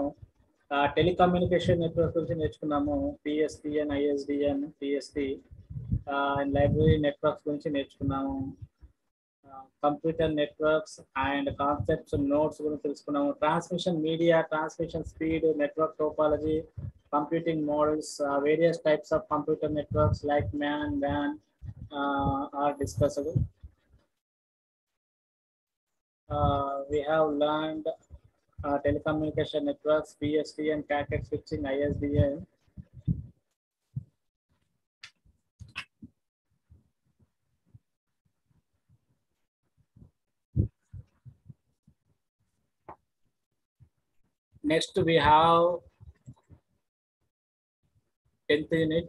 టెలికమ్యూనికేషన్ నెట్వర్క్ గురించి నేర్చుకున్నాము. PSTN, ISDN, PST. And library networks గురించి నేర్చుకున్నాము. Computer networks and concepts, notes గురించి తెలుసుకున్నాము. Transmission media, transmission speed, network topology, computing models, various types of computer networks like MAN, WAN are discussed. We have learned telecommunication networks, PSTN, packet switching, ISDN. Next we have 10th unit.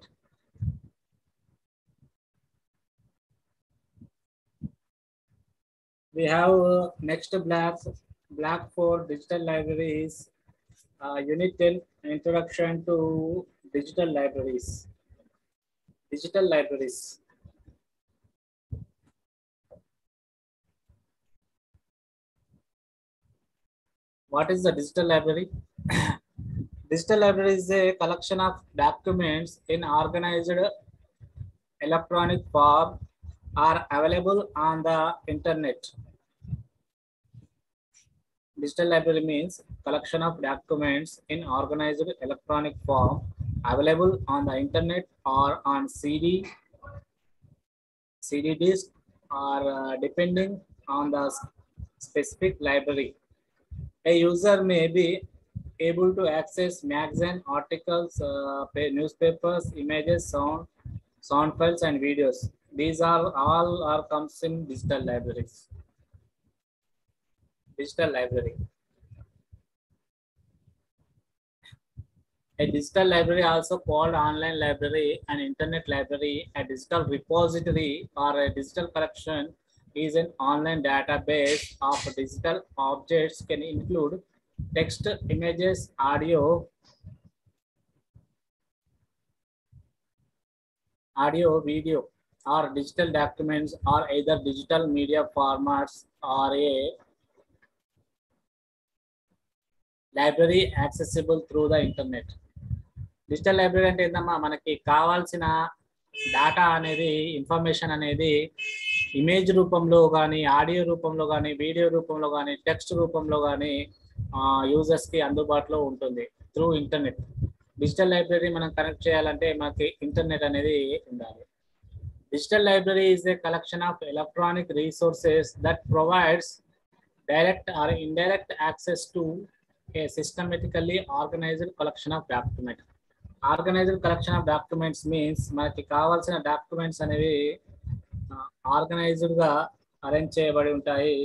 We have next black for digital libraries, unit 10, introduction to digital libraries. What is the digital library? Digital library is a collection of documents in organized electronic form are available on the internet. Digital library means collection of documents in organized electronic form available on the internet or on CD disk or depending on the specific library. A user may be able to access magazine articles, newspapers, images, sound files, and videos. These are all are comes in digital libraries. Digital library. A digital library, also called online library, an internet library, a digital repository, or a digital collection, is an online database of digital objects. Can include text, images, audio, video, or digital documents, or either digital media formats or a library accessible through the internet. Digital library అంటే ఏంటమ్మా, మనకి కావాల్సిన data అనేది, information అనేది image రూపంలో కానీ, audio రూపంలో కానీ, వీడియో రూపంలో కానీ, టెక్స్ట్ రూపంలో కానీ యూజర్స్కి అందుబాటులో ఉంటుంది త్రూ ఇంటర్నెట్. డిజిటల్ లైబ్రరీ మనం కనెక్ట్ చేయాలంటే మనకి ఇంటర్నెట్ అనేది ఉండాలి. Digital library is a collection of electronic resources that provides direct or indirect access to a systematically organized collection of documents. Organized collection of documents means మనకి కావాల్సిన documents అనేవి organised గా arrange చేయబడి ఉంటాయి.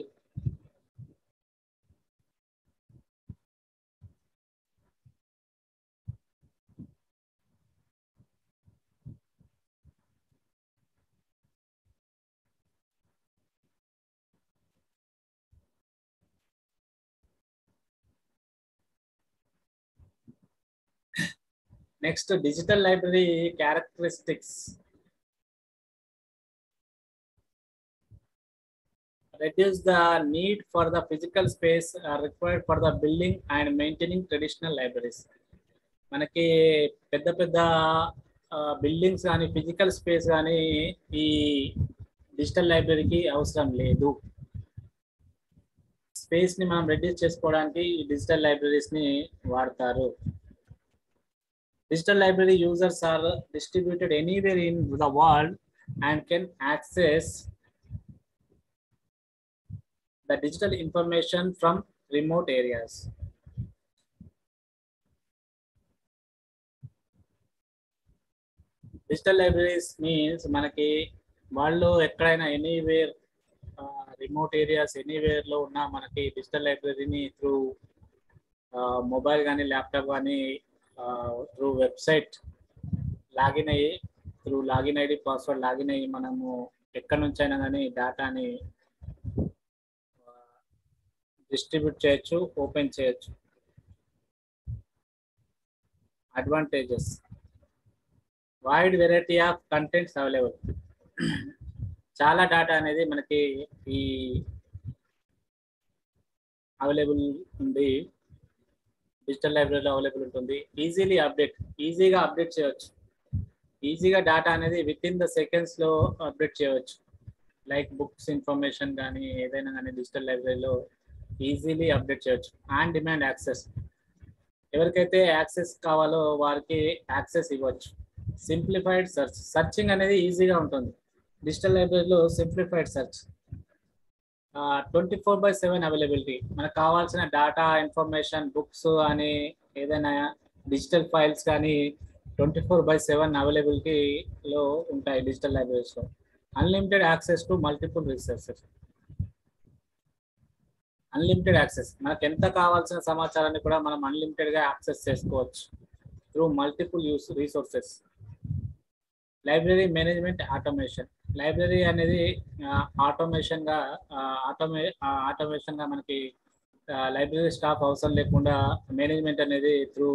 Next, digital library characteristics. Reduce the need for the physical space required for the building and maintaining traditional libraries. మనకి పెద్ద పెద్ద buildings కానీ, ఫిజికల్ స్పేస్ కానీ ఈ డిజిటల్ లైబ్రరీకి అవసరం లేదు. స్పేస్ ని మనం రెడ్యూస్ చేసుకోవడానికి ఈ డిజిటల్ లైబ్రరీస్ ని వాడతారు. Digital library users are distributed anywhere in the world and can access the digital information from remote areas. Digital libraries means మనకి వాళ్ళు ఎక్కడైనా ఎనీవేర్ రిమోట్ ఏరియాస్ ఎనీవేర్ లో ఉన్న మనకి డిజిటల్ లైబ్రరీని త్రూ మొబైల్ కానీ, ల్యాప్టాప్ కానీ, త్రూ వెబ్సైట్ లాగిన్ అయ్యి, through login ID, password login అయ్యి మనము ఎక్కడి నుంచి అయినా కానీ డేటాని డిస్ట్రిబ్యూట్ చేయొచ్చు, ఓపెన్ చేయొచ్చు. Advantages: wide variety of contents available. చాలా డేటా అనేది మనకి ఈ అవైలబుల్ ఉంది, డిజిటల్ లైబ్రరీలో అవైలబుల్ ఉంటుంది. ఈజీగా అప్డేట్ చేయవచ్చు. ఈజీగా డేటా అనేది విత్ ఇన్ ద సెకండ్స్లో అప్డేట్ చేయవచ్చు. లైక్ బుక్స్ ఇన్ఫర్మేషన్ కానీ, ఏదైనా కానీ డిజిటల్ లైబ్రరీలో ఈజీలీ అప్డేట్ చేయవచ్చు. ఆన్ డిమాండ్ యాక్సెస్, ఎవరికైతే యాక్సెస్ కావాలో వారికి యాక్సెస్ ఇవ్వచ్చు. సింప్లిఫైడ్ సర్చింగ్ అనేది ఈజీగా ఉంటుంది డిజిటల్ లైబ్రరీలో. Simplified search, 24/7 availability. మనకు కావాల్సిన డేటా, ఇన్ఫర్మేషన్, బుక్స్ అని ఏదైనా డిజిటల్ ఫైల్స్ కానీ 24/7 అవైలబిలిటీలో ఉంటాయి డిజిటల్ లైబ్రరీస్లో. Unlimited access to multiple resources. Unlimited access, మనకు ఎంత కావాల్సిన సమాచారాన్ని కూడా మనం అన్లిమిటెడ్గా యాక్సెస్ చేసుకోవచ్చు through multiple resources. Library management automation. Library అనేది ఆటోమేషన్గా మనకి లైబ్రరీ స్టాఫ్ అవసరం లేకుండా మేనేజ్మెంట్ అనేది త్రూ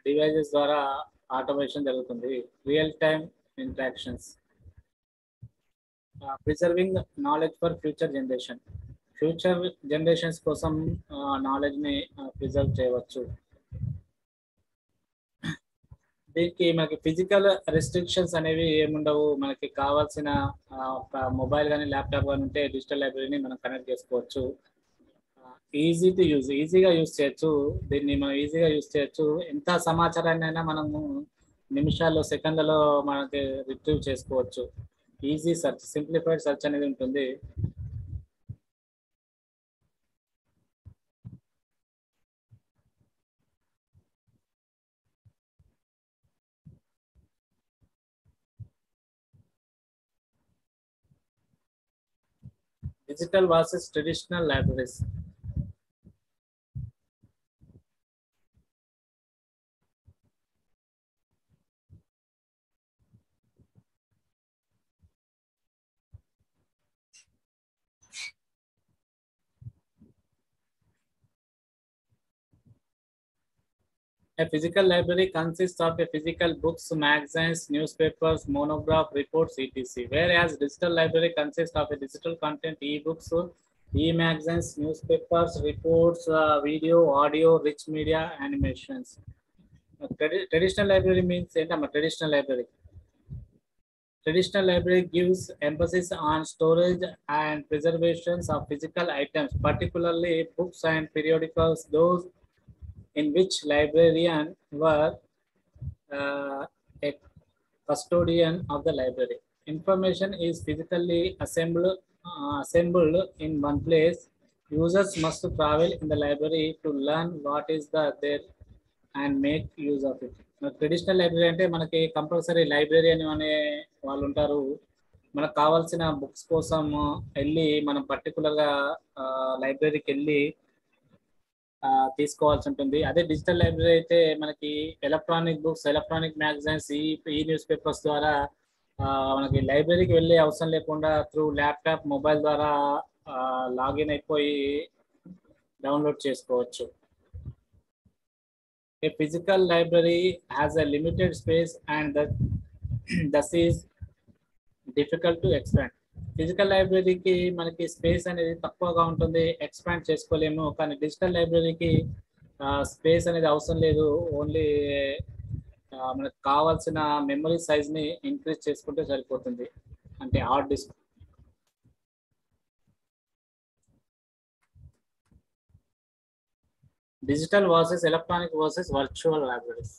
డివైజెస్ ద్వారా ఆటోమేషన్ జరుగుతుంది. Real time interactions. Preserving knowledge for future generation. Future generations కోసం నాలెడ్జ్ని ప్రిజర్వ్ చేయవచ్చు. దీనికి మనకి ఫిజికల్ రెస్ట్రిక్షన్స్ అనేవి ఏముండవు. మనకి కావాల్సిన ఒక మొబైల్ కానీ ల్యాప్టాప్ కానీ ఉంటే డిజిటల్ లైబ్రరీని మనం కనెక్ట్ చేసుకోవచ్చు. ఈజీ టు యూజ్, ఈజీగా యూజ్ చేయొచ్చు. దీన్ని మనం ఈజీగా యూజ్ చేయొచ్చు. ఎంత సమాచారాన్ని అయినా మనము నిమిషాల్లో సెకండ్లలో మనకి రిట్రీవ్ చేసుకోవచ్చు. ఈజీ సెర్చ్, సింప్లిఫైడ్ సెర్చ్ అనేది ఉంటుంది. Digital versus traditional libraries. A physical library consists of a physical books, magazines, newspapers, monograph, reports, etc. Whereas digital library consists of a digital content, e-books, e-magazines, newspapers, reports, video, audio, rich media, animations. Traditional library means traditional library. Traditional library gives emphasis on storage and preservation of physical items, particularly books and periodicals, those in which librarian were a custodian of the library. Information is physically assembled in one place. Users must travel in the library to learn what is there and make use of it. Traditional library అంటే మనకి compulsory librarian అనే వాళ్ళు ఉంటారు. మనకు కావాల్సిన books కోసం వెళ్ళి మనం పర్టికులర్గా లైబ్రరీకి వెళ్ళి తీసుకోవాల్సి ఉంటుంది. అదే డిజిటల్ లైబ్రరీ అయితే మనకి ఎలక్ట్రానిక్ బుక్స్, ఎలక్ట్రానిక్ మ్యాగజైన్స్, ఈ న్యూస్ పేపర్స్ ద్వారా మనకి లైబ్రరీకి వెళ్ళే అవసరం లేకుండా త్రూ ల్యాప్టాప్, మొబైల్ ద్వారా లాగిన్ అయిపోయి డౌన్లోడ్ చేసుకోవచ్చు. A physical library has a limited space and thus is difficult to expand. Physical లైబ్రరీకి మనకి స్పేస్ అనేది తక్కువగా ఉంటుంది, ఎక్స్పాండ్ చేసుకోలేము. కానీ డిజిటల్ లైబ్రరీకి స్పేస్ అనేది అవసరం లేదు. ఓన్లీ మనకు కావాల్సిన మెమరీ సైజ్ని ఇంక్రీజ్ చేసుకుంటే సరిపోతుంది, అంటే hard disk. Digital versus electronic versus virtual libraries.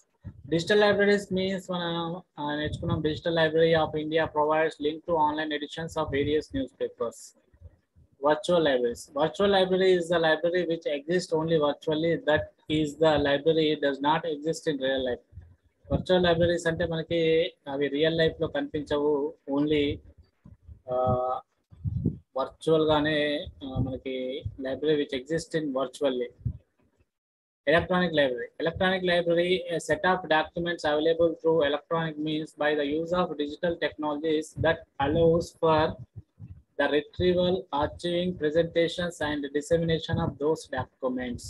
Digital libraries means నేర్చుకున్నాం. Digital Library of India provides link to online editions of various newspapers. Virtual libraries. Virtual library is the library which exists only virtually. That is, the library does not exist in real life. Virtual libraries అంటే మనకి అవి real లైఫ్లో కనిపించవు, only వర్చువల్గానే మనకి library which exist in virtually. Electronic library. Electronic library, a set of documents available through electronic means by the use of digital technologies that allows for the retrieval, archiving, presentations, and dissemination of those documents.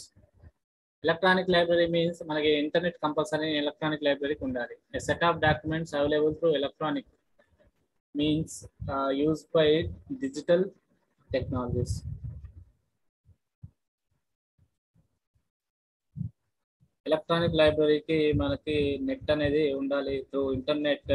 Electronic library means మనకి internet compulsory electronic లైబ్రరీకి ఉండాలి. A set of documents available through electronic means used by digital technologies. Electronic లైబ్రరీకి మనకి net అనేది ఉండాలి. Through internet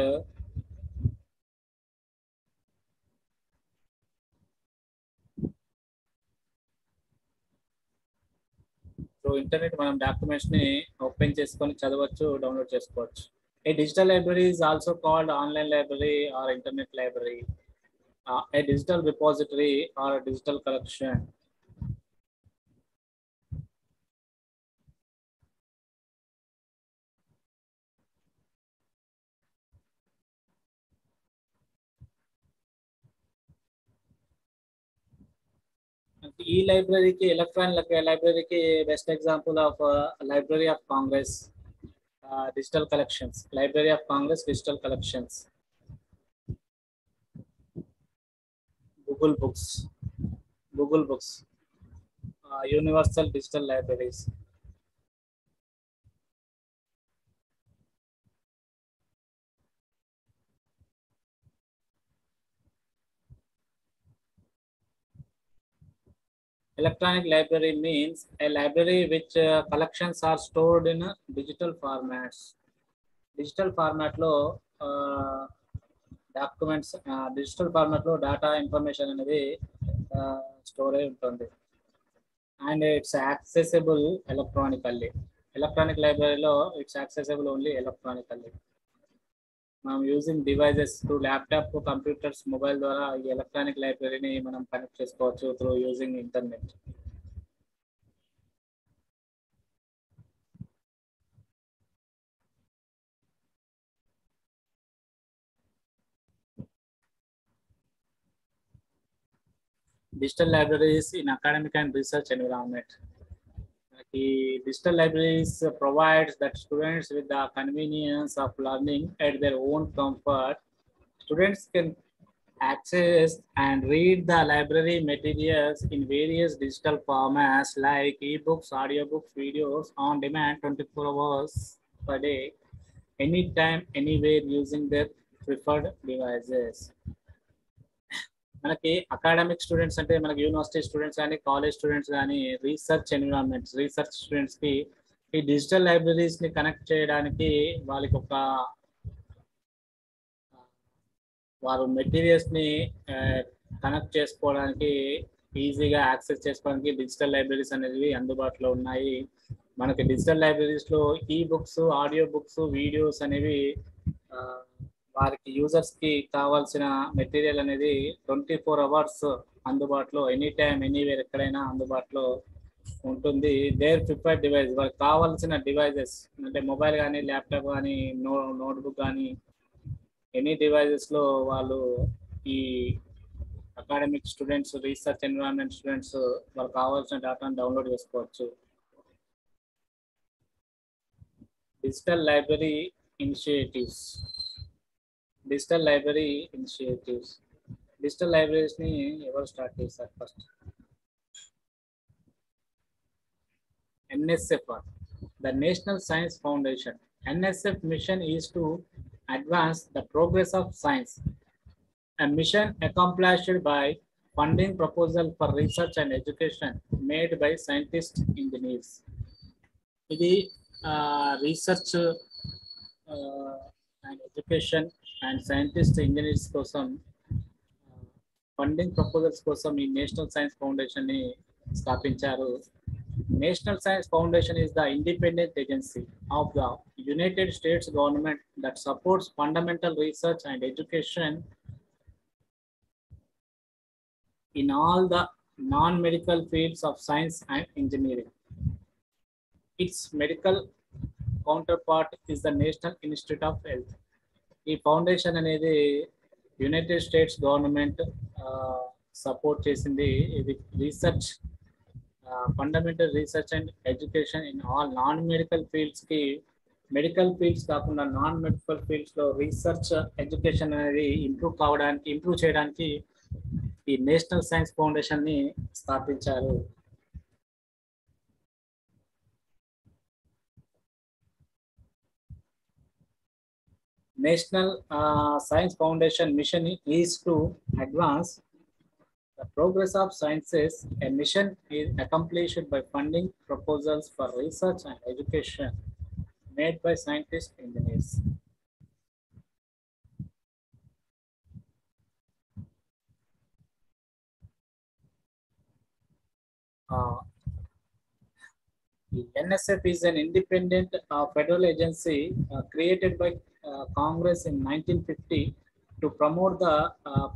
మనం డాక్యుమెంట్స్ని open చేసుకొని చదవచ్చు, డౌన్లోడ్ చేసుకోవచ్చు. A digital library is also called online library or internet library, a digital repository or digital collection. ఈ లైబ్రరీకి ఎలక్ట్రానిక్ లైబ్రరీకి best example of Library of Congress digital collections. Library of Congress digital collections. Google books, universal digital libraries. Electronic library means a library which collections are stored in digital formats. Digital format లో documents digital format లో data information అనేది store అయి ఉంటుంది. And it's accessible electronically. Electronic లైబ్రరీలో it's accessible only electronically. మనం using devices through laptop, computers, mobile ద్వారా ఈ electronic లైబ్రరీని మనం కనెక్ట్ చేసుకోవచ్చు through using internet. Digital libraries in academic and research environment. The digital libraries provides that students with the convenience of learning at their own comfort. Students can access and read the library materials in various digital formats like ebooks, audiobooks, videos on demand 24 hours per day, anytime, anywhere using their preferred devices. మనకి academic students అంటే మనకి university students కానీ, college students కానీ, research environments, research స్టూడెంట్స్కి ఈ digital లైబ్రరీస్ని connect చేయడానికి వాళ్ళకి ఒక వారు మెటీరియల్స్ని కనెక్ట్ చేసుకోవడానికి, ఈజీగా యాక్సెస్ చేసుకోవడానికి డిజిటల్ లైబ్రరీస్ అనేవి అందుబాటులో ఉన్నాయి. మనకి డిజిటల్ లైబ్రరీస్లో ఈ బుక్స్, ఆడియో బుక్స్, వీడియోస్ అనేవి వారికి యూజర్స్కి కావాల్సిన మెటీరియల్ అనేది 24 hours అందుబాటులో, ఎనీ టైమ్, ఎనీవేర్, ఎక్కడైనా అందుబాటులో ఉంటుంది. దేర్ ప్రిఫర్డ్ డివైస్, వారికి కావాల్సిన డివైజెస్ అంటే మొబైల్ కానీ, ల్యాప్టాప్ కానీ, నోట్బుక్ కానీ, ఎనీ డివైజెస్లో వాళ్ళు ఈ academic students, research environment students వాళ్ళకి కావాల్సిన డేటాను డౌన్లోడ్ చేసుకోవచ్చు. Digital library initiatives. Digital library initiatives. Digital లైబ్రరీస్ని ఎవరు స్టార్ట్ చేశారు? First NSF, the National Science Foundation. NSF mission is to advance the progress of science. A mission accomplished by funding proposal for research and education made by scientists, engineers. ఇది research and education and scientist, engineers కోసం funding proposals కోసం ఈ national science ఫౌండేషన్ని స్థాపించారు. National science foundation is the independent agency of the United States government that supports fundamental research and education in all the non-medical fields of science and engineering. Its medical counterpart is the National Institute of Health. ఈ foundation అనేది United States government support చేసింది. ఇది research, fundamental research and education in all non medical ఫీల్డ్స్కి, medical fields కాకుండా non medical ఫీల్డ్స్లో research, education అనేది improve చేయడానికి ఈ నేషనల్ సైన్స్ ఫౌండేషన్ని స్థాపించారు. National Science Foundation mission is to advance the progress of sciences. A mission is accomplished by funding proposals for research and education made by scientists, engineers. The NSF is an independent federal agency created by Congress in 1950 to promote the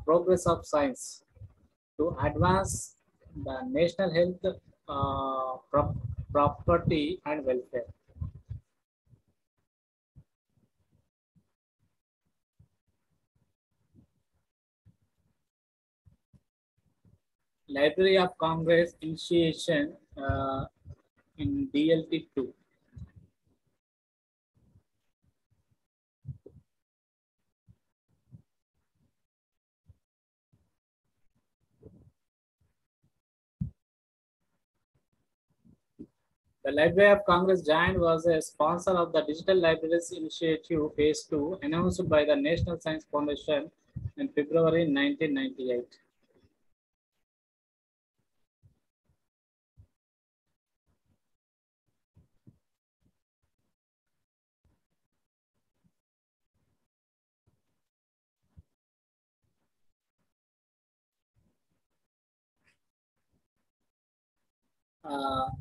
progress of science, to advance the national health, property and welfare. Library of Congress initiation in DLT2. The Library of Congress Giant was a sponsor of the Digital Libraries Initiative Phase 2 announced by the National Science Foundation in February 1998.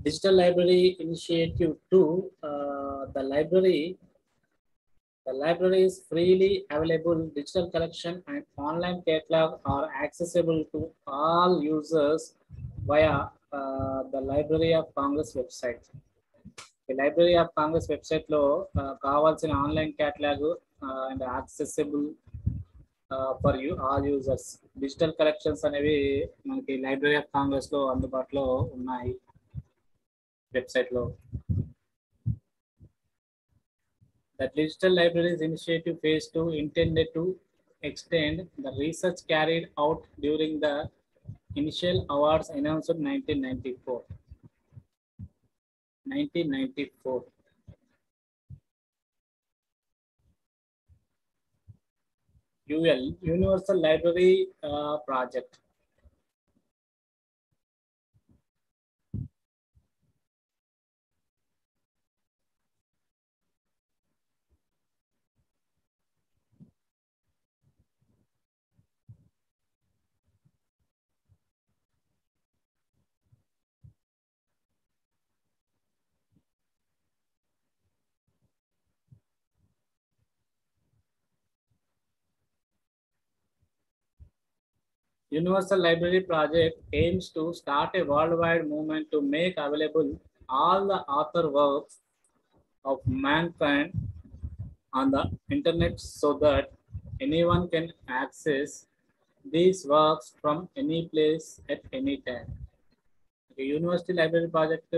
Digital Library Initiative 2, the library is freely available. Digital collection and online catalog are accessible to all users via the Library of Congress website. The Library of Congress website లో కావాల్సిన online catalogue and accessible for you all users. Digital collections అనేవి మనకి library of Congress లో అందుబాటులో ఉన్నాయి website లో. The Digital Libraries Initiative Phase 2 intended to extend the research carried out during the initial awards announced in 1994. 1994. UL, Universal Library Project. Universal Library Project aims to start a worldwide movement to make available all the author works of mankind on the internet so that anyone can access these works from any place at any time. University library project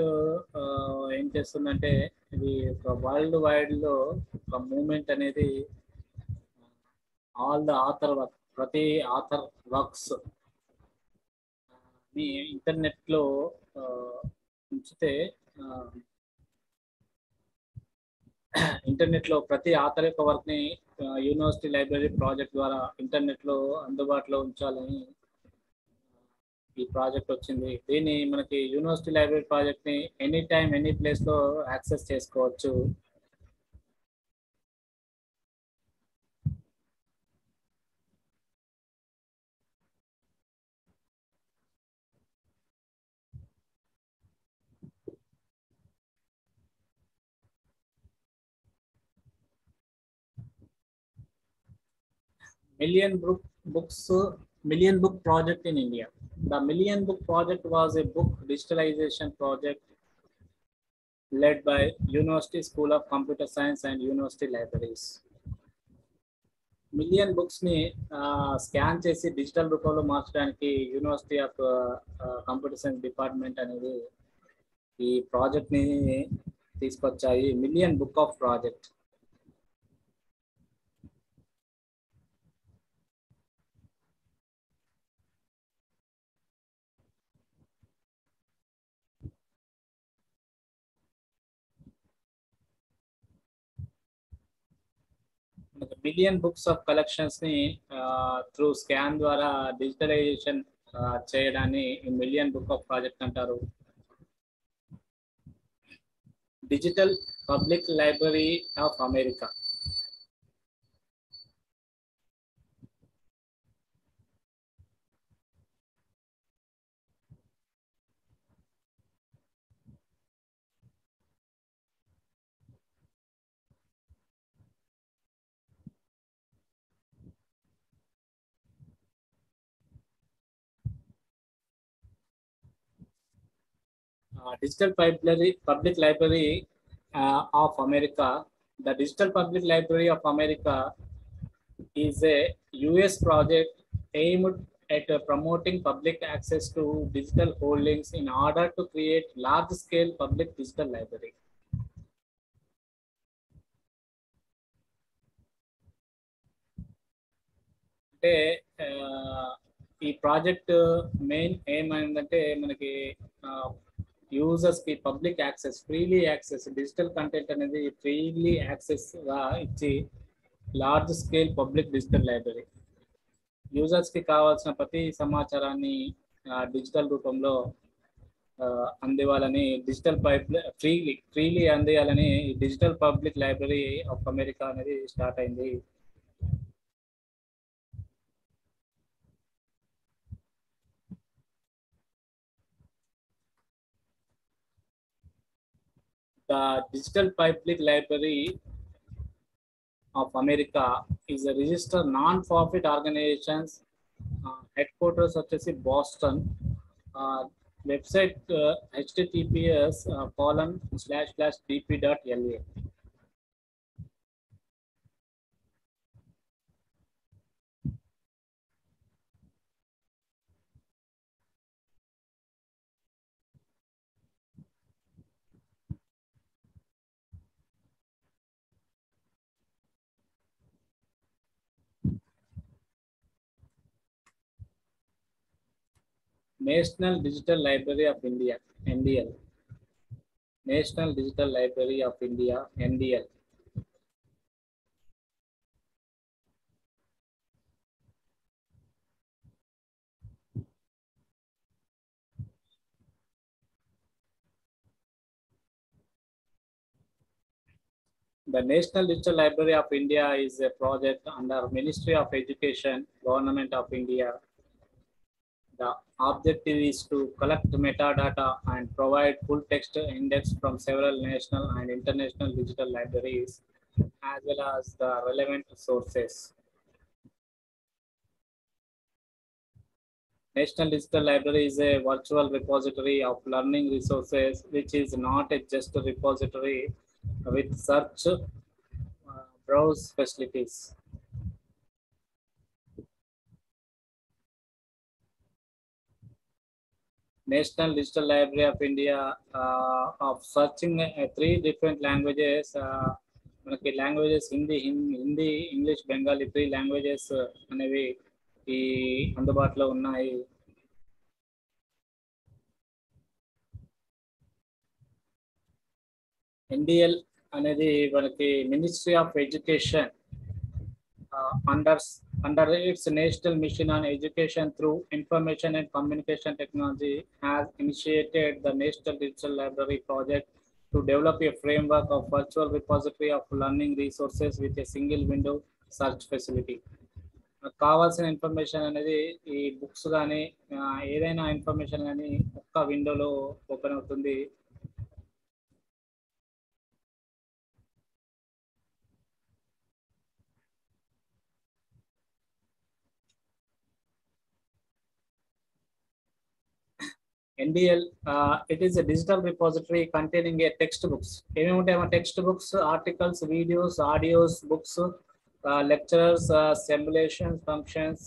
ఏం చేస్తుందంటే ఇది ఒక world wide లో ఒక moment అనేది all the author work, ప్రతి author works ని internet లో ఉంచితే ఇంటర్నెట్ లో ప్రతి ఆథర్ యొక్క వర్క్ ని యూనివర్సిటీ లైబ్రరీ ప్రాజెక్ట్ ద్వారా ఇంటర్నెట్ లో అందుబాటులో ఉంచాలని ఈ ప్రాజెక్ట్ వచ్చింది. దీన్ని మనకి యూనివర్సిటీ లైబ్రరీ ప్రాజెక్ట్ ని ఎనీ టైమ్ ఎనీ ప్లేస్ లో యాక్సెస్ చేసుకోవచ్చు. Million Book Project in India. The Million Book Project was a book digitalization project led by University School of Computer Science and University Libraries. Million books ని scan చేసి digital రూపంలో మార్చడానికి university of computer science department అనేది ఈ project ని తీసుకొచ్చాయి. Million book of project. Million books of collections ని through scan ద్వారా డిజిటలైజేషన్ చేయడాన్ని మిలియన్ బుక్ ఆఫ్ ప్రాజెక్ట్ అంటారు. Digital public library of America. Digital Public Library of America. The Digital Public Library of America is a US project aimed at promoting public access to digital holdings in order to create large-scale public digital library. అంటే ఈ project main ఏమైందంటే మనకి users కి public access, freely access, digital content అనేది freely access గా ఇచ్చి large scale public digital library. Users కి కావాల్సిన ప్రతి సమాచారాన్ని డిజిటల్ రూపంలో అందివ్వాలని, డిజిటల్ ఫ్రీలీ అందియాలని digital public library of America అనేది స్టార్ట్ అయింది. The Digital Public Library of America is a registered non-profit organization, headquarters such as in Boston. Uh, Website https ://dp.la. National Digital Library of India (NDL). National Digital Library of India (NDL). The National Digital Library of India is a project under Ministry of Education, Government of India. The objective is to collect metadata and provide full text index from several national and international digital libraries, as well as the relevant sources. National Digital Library is a virtual repository of learning resources, which is not just a repository with search browse facilities. National Digital Library of India of searching 3 different languages. మనకి languages Hindi English Bengali 3 languages అనేవి ఈ అందుబాటులో ఉన్నాయి. NDL అనేది మనకి ministry of education under its national mission on education through information and communication technology has initiated the National Digital Library project to develop a framework of virtual repository of learning resources with a single window search facility. కావాల్సిన information అనేది ఈ books కానీ ఏదైనా information కానీ ఒక్క విండోలో open అవుతుంది. NDL, it is a digital repository containing a textbooks. Textbooks, articles, videos, audios, books, lectures, simulations, functions,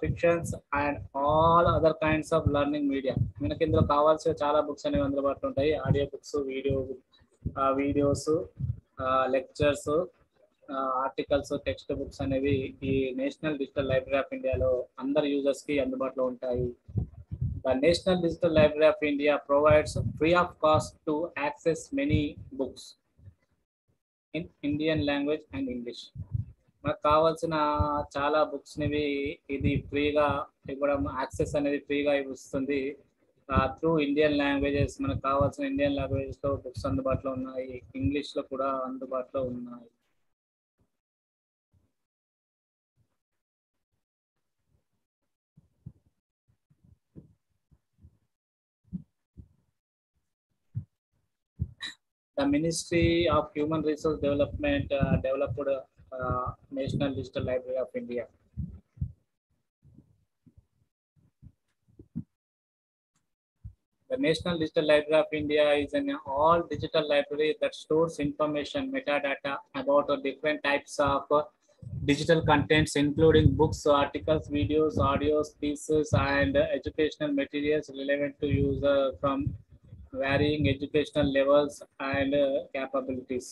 fictions, and all other kinds of learning media. మనకి ఇందులో కావాల్సిన చాలా బుక్స్ అనేవి అందుబాటులో ఉంటాయి. Audio books, videos, lectures, articles, text books అనేవి ఈ national digital library of ఇండియాలో అందరు యూజర్స్ కి అందుబాటులో ఉంటాయి. The National Digital Library of India provides free of cost to access many books in Indian language and English. మనకు కావాల్సిన చాలా బుక్స్ నివి ఇది ఫ్రీగా ఇవ్వడం, యాక్సెస్ అనేది ఫ్రీగా ఇస్తుంది. త్రూ ఇండియన్ లాంగ్వేజెస్ మనకు కావాల్సిన ఇండియన్ లాంగ్వేజెస్ లో బుక్స్ అందుబాటులో ఉన్నాయి, ఇంగ్లీష్ లో కూడా అందుబాటులో ఉన్నాయి. The Ministry of Human Resource Development developed National Digital Library of India. The National Digital Library of India is an all digital library that stores information, metadata about different types of digital contents, including books, articles, videos, audios, pieces, and educational materials relevant to user from varying educational levels and capabilities.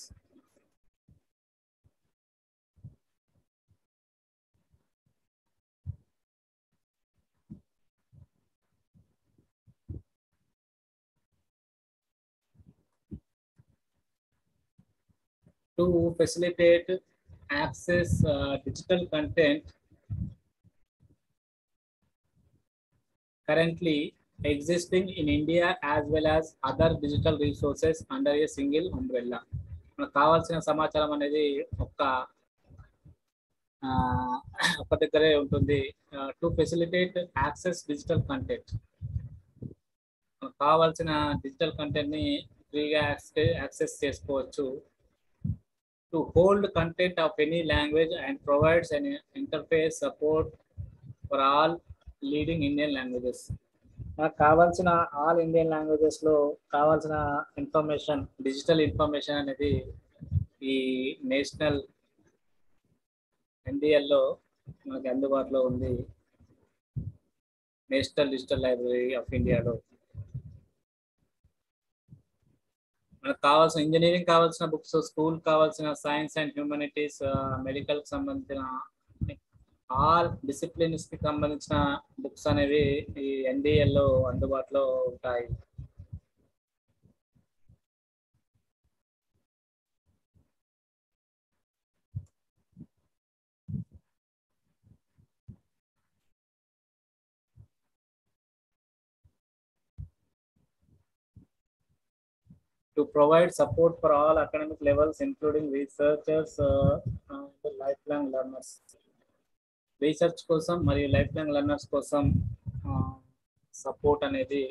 To facilitate access digital content currently existing in India as well as other digital resources under a single umbrella. మనకు కావాల్సిన సమాచారం అనేది ఒక్క దగ్గరే ఉంటుంది. To facilitate access digital content, మనకు కావాల్సిన digital content ని ఫ్రీగా యాక్సెస్ చేసుకోవచ్చు. To hold content of any language and provides an interface support for all leading Indian languages. నాకు కావాల్సిన ఆల్ ఇండియన్ లాంగ్వేజెస్లో కావాల్సిన ఇన్ఫర్మేషన్, డిజిటల్ ఇన్ఫర్మేషన్ అనేది ఈ నేషనల్ ఎన్డిఎల్లో మనకి అందుబాటులో ఉంది. నేషనల్ డిజిటల్ లైబ్రరీ ఆఫ్ ఇండియాలో మనకు కావాల్సిన ఇంజనీరింగ్ కావాల్సిన బుక్స్, స్కూల్ కావాల్సిన సైన్స్ అండ్ హ్యూమనిటీస్, మెడికల్కి సంబంధించిన ఆల్ డిసిప్లిన్స్కి సంబంధించిన బుక్స్ అనేవి ఈ ఎన్డిఎల్లో అందుబాటులో ఉంటాయి. To provide support for all academic levels, including researchers and lifelong learners. Research కోసం మరియు లైఫ్ లాంగ్ లెర్నర్స్ కోసం సపోర్ట్ అనేది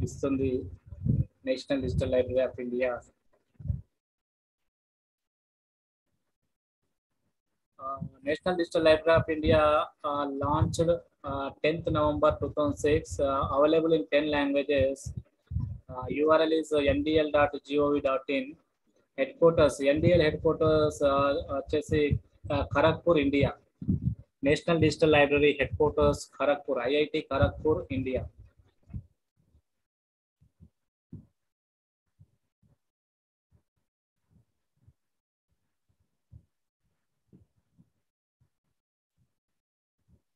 ఇస్తుంది national digital library of India. National digital library of India launched 10th November 2006, available in 10 languages. URL is ndl.gov.in. Headquarters, NDL headquarters వచ్చేసి Kharagpur, India. National digital library headquarters Kharagpur, IIT Kharagpur, India.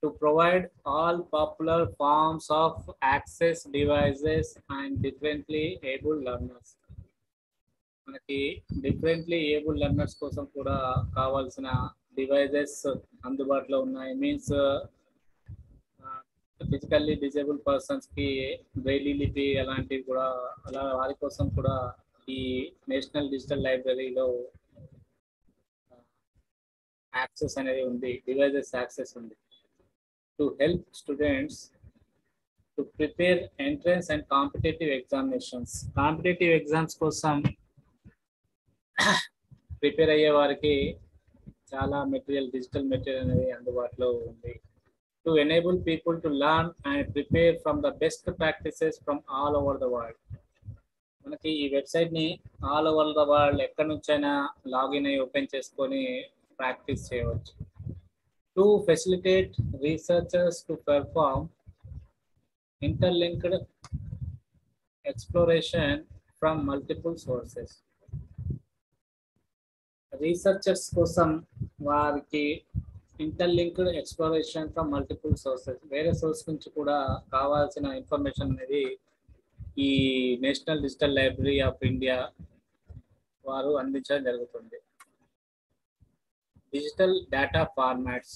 To provide all popular forms of access devices and differently abled learners. మనకి differently able learners కోసం కూడా కావాల్సిన devices అందుబాటులో ఉన్నాయి. Means physically disable పర్సన్స్కి Braille లిపి అలాంటివి కూడా, అలా వారి కోసం కూడా ఈ నేషనల్ డిజిటల్ లైబ్రరీలో యాక్సెస్ అనేది ఉంది, డివైజెస్ యాక్సెస్ ఉంది. To help students to prepare entrance and competitive examinations. Competitive exams కోసం ప్రిపేర్ అయ్యే వారికి చాలా మెటీరియల్, డిజిటల్ మెటీరియల్ అనేది అందుబాటులో ఉంది. To enable people to learn and prepare from the best practices from all over the world. మనకి ఈ వెబ్సైట్ని ఆల్ ఓవర్ ద వరల్డ్ ఎక్కడి నుంచైనా లాగిన్ అయ్యి ఓపెన్ చేసుకొని ప్రాక్టీస్ చేయవచ్చు. To facilitate researchers to perform interlinked exploration from multiple sources. Researchers కోసం వారికి interlinked exploration from multiple sources, వేరే సోర్స్ నుంచి కూడా కావాల్సిన ఇన్ఫర్మేషన్ అనేది ఈ national digital library of India వారు అందించడం జరుగుతుంది. Digital data formats.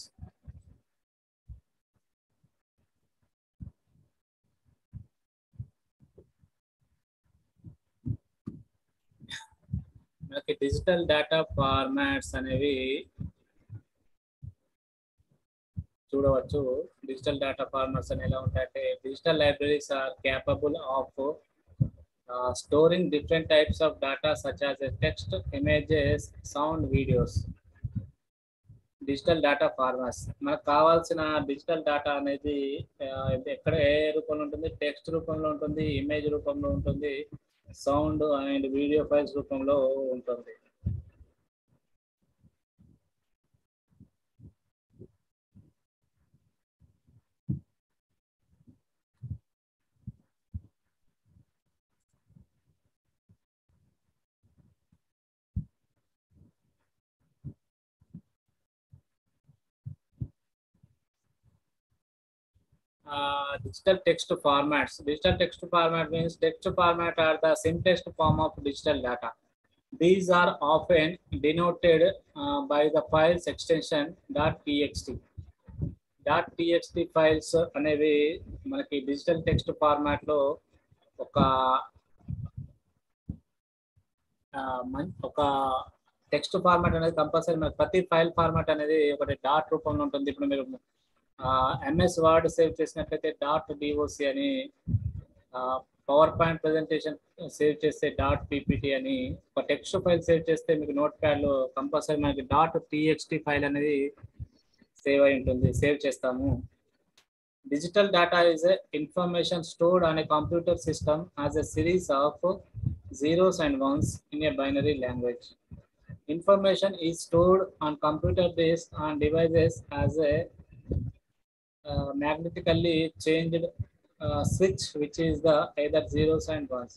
మనకి డిజిటల్ డేటా ఫార్మాట్స్ అనేవి చూడవచ్చు. డిజిటల్ డేటా ఫార్మాట్స్ అని ఎలా ఉంటాయంటే, digital libraries are capable of storing different types of data such as text, images, sound, videos. Digital data formats మనకు కావాల్సిన డిజిటల్ డేటా అనేది ఎక్కడ ఏ రూపంలో ఉంటుంది? టెక్స్ట్ రూపంలో ఉంటుంది, ఇమేజ్ రూపంలో ఉంటుంది, సౌండ్ అండ్ వీడియో ఫైల్స్ రూపంలో ఉంటుంది. Digital text formats. Digital text format means text format are the simplest form of digital data. These are often denoted by the files extension .txt. .txt files అనేవి మనకి digital text format లో ఒక text format అనేది compulsory. మనకి ప్రతి file format అనేది ఒకటి dot రూపంలో ఉంటుంది. ఇప్పుడు మీరు MS వర్డ్ సేవ్ చేసినట్లయితే .doc అని, పవర్ పాయింట్ ప్రెజెంటేషన్ సేవ్ చేస్తే డాట్ పీపీటీ అని ఒక టెక్స్ట్ ఫైల్ సేవ్ చేస్తే మీకు నోట్ ప్యాడ్లో కంపల్సరీ మనకి డాట్ టీఎక్స్టీ ఫైల్ అనేది సేవ్ అయి ఉంటుంది, సేవ్ చేస్తాము. Digital data is a information stored on a computer system as a series of zeros and ones in a binary language. Information is stored on computer disk on devices as a magnetically changed switch, which is the either zeros and ones.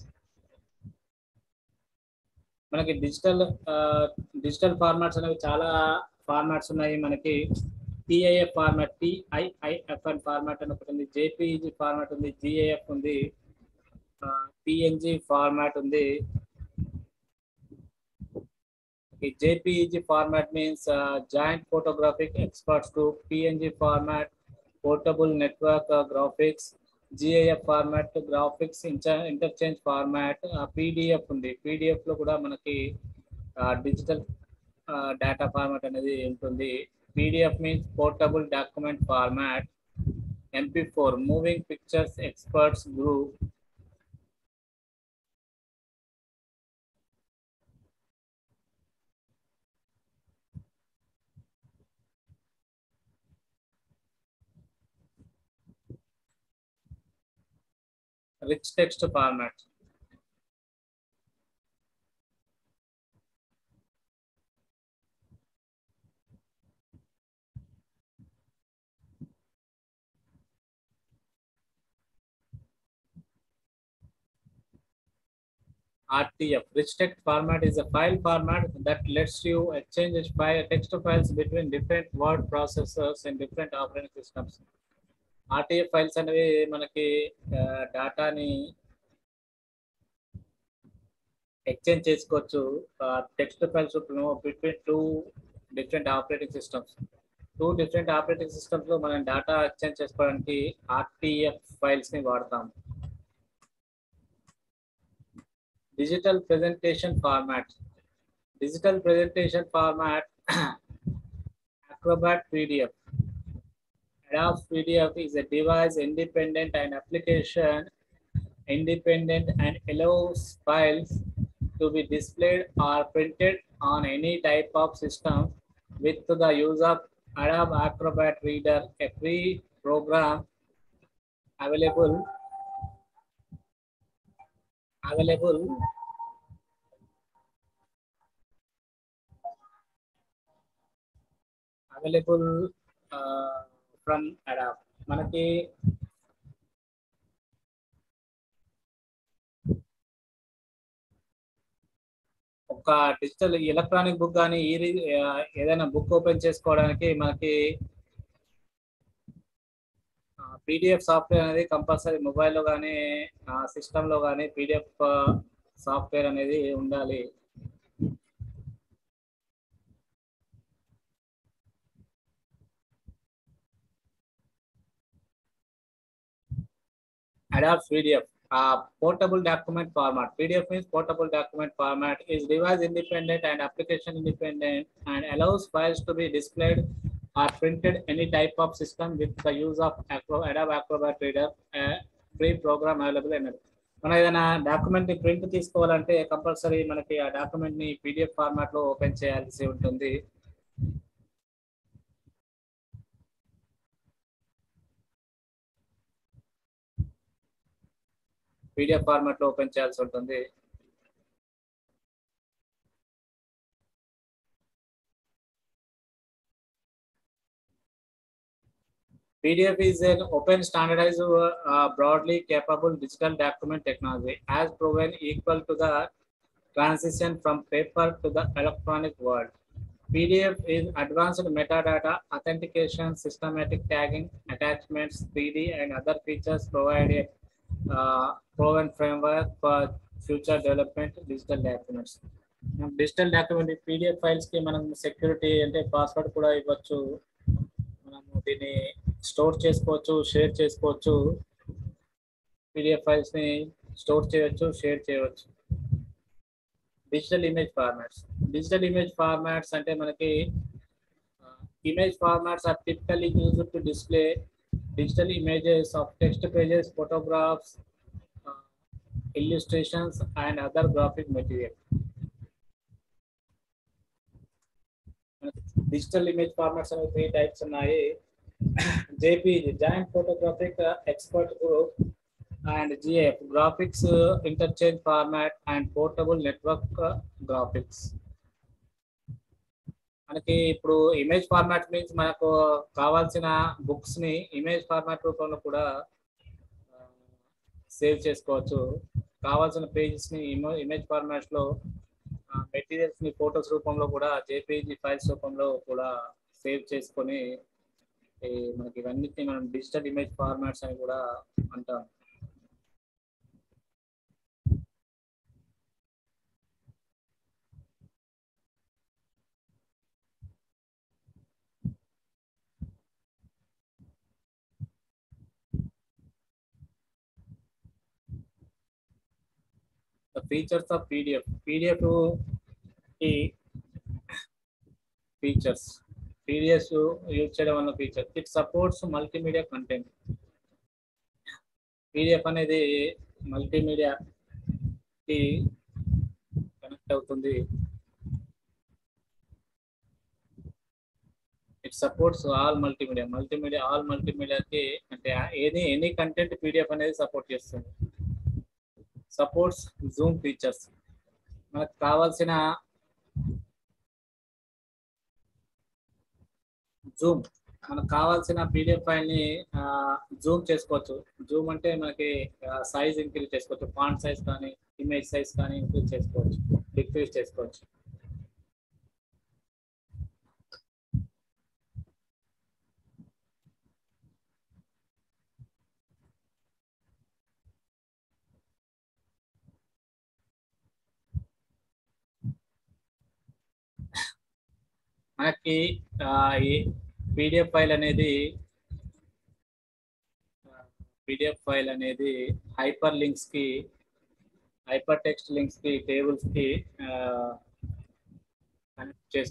మనకి digital formats అనేవి చాలా formats ఉన్నాయి. మనకి TIF format, టిఐఐఎఫ్ఎన్ format అని ఒకటి ఉంది, JPEG format ఉంది, GAF ఉంది, పిఎన్జి ఫార్మాట్ ఉంది. JPEG format means joint photographic experts group, PNG format portable network graphics, GIF format graphics interchange format, PDF ఉంది. పీడిఎఫ్ లో కూడా మనకి డిజిటల్ డేటా ఫార్మాట్ అనేది ఉంటుంది. PDF means portable document format, MP4 moving pictures experts group, rich text format. RTF, rich text format is a file format that lets you exchange text files between different word processors and different operating systems. RTF files అనేవి మనకి డేటాని exchange చేసుకోవచ్చు. Text files between two different operating systems. లో మనం data exchange చేసుకోవడానికి RTF files ని వాడతాం. Digital presentation format. Acrobat PDF. Adobe PDF is a device independent and application independent and allows files to be displayed or printed on any type of system with the use of Adobe Acrobat Reader, a free program available from Adobe. మనకి ఒక digital electronic book కానీ ఏదైనా book open చేసుకోవడానికి మనకి PDF software అనేది compulsory మొబైల్లో కానీ సిస్టంలో కానీ పీడిఎఫ్ సాఫ్ట్వేర్ అనేది ఉండాలి. Adobe PDF, portable document format. PDF means portable document format, is device independent and application independent and allows files to be displayed or printed any type of system with the use of Adobe Acrobat Reader, a free program available in it. మనం ఏదైనా document ని print తీసుకోవాలంటే compulsory మనకి ఆ document ని PDF format లో open చేయాల్సి ఉంటుంది. పీడిఎఫ్ ఫార్మాట్ లో ఓపెన్ చేయాల్సి ఉంటుంది. PDF is an open, standardized, broadly capable digital document technology, as proven equal to the transition from paper to the electronic world. PDF is advanced metadata, authentication, systematic tagging, attachments, 3D and other features provide a proven framework for future development digital documents. Digital document PDF files ki manam security ante password kuda ivochu. మనము దీన్ని store చేసుకోవచ్చు, share చేసుకోవచ్చు. PDF files ని store చేయవచ్చు, share చేయవచ్చు. Digital image formats అంటే మనకి image formats are typically used to display digital images of text pages, photographs, illustrations and other graphic material. Digital image formats are 3 types ఉన్నాయి. JPG, Giant Photographic Expert Group, and GIF, Graphics Interchange Format and Portable Network Graphics. మనకి ఇప్పుడు image format means మనకు కావాల్సిన books ని image format రూపంలో కూడా save చేసుకోవచ్చు. కావాల్సిన పేజెస్ ని ఇమేజ్ ఫార్మాట్స్ లో, మెటీరియల్స్ ని ఫోటోస్ రూపంలో కూడా, జేపీజీ ఫైల్స్ రూపంలో కూడా సేవ్ చేసుకొని మనకి ఇవన్నిటిని మనం డిజిటల్ ఇమేజ్ ఫార్మాట్స్ అని కూడా అంటాం. The features of PDF. PDF ఈ ఫీచర్స్, PDFs యూజ్ చేయడం వల్ల feature, it supports multimedia content. PDF అనేది మల్టీమీడియాకి కనెక్ట్ అవుతుంది. ఇట్ సపోర్ట్స్ ఆల్ మల్టీమీడియాకి అంటే ఎనీ కంటెంట్ PDF అనేది సపోర్ట్ చేస్తుంది. Supports Zoom features. మనకు కావాల్సిన PDF ఫైల్ ని జూమ్ చేసుకోవచ్చు. జూమ్ అంటే మనకి సైజ్ ఇంక్రీజ్ చేసుకోవచ్చు, ఫాంట్ సైజ్ కానీ ఇమేజ్ సైజ్ కానీ ఇంక్రీజ్ చేసుకోవచ్చు, డిక్రీజ్ చేసుకోవచ్చు. మనకి ఈ PDF ఫైల్ అనేది హైపర్ టెక్స్ట్ లింక్స్ కి, టేబుల్స్ కి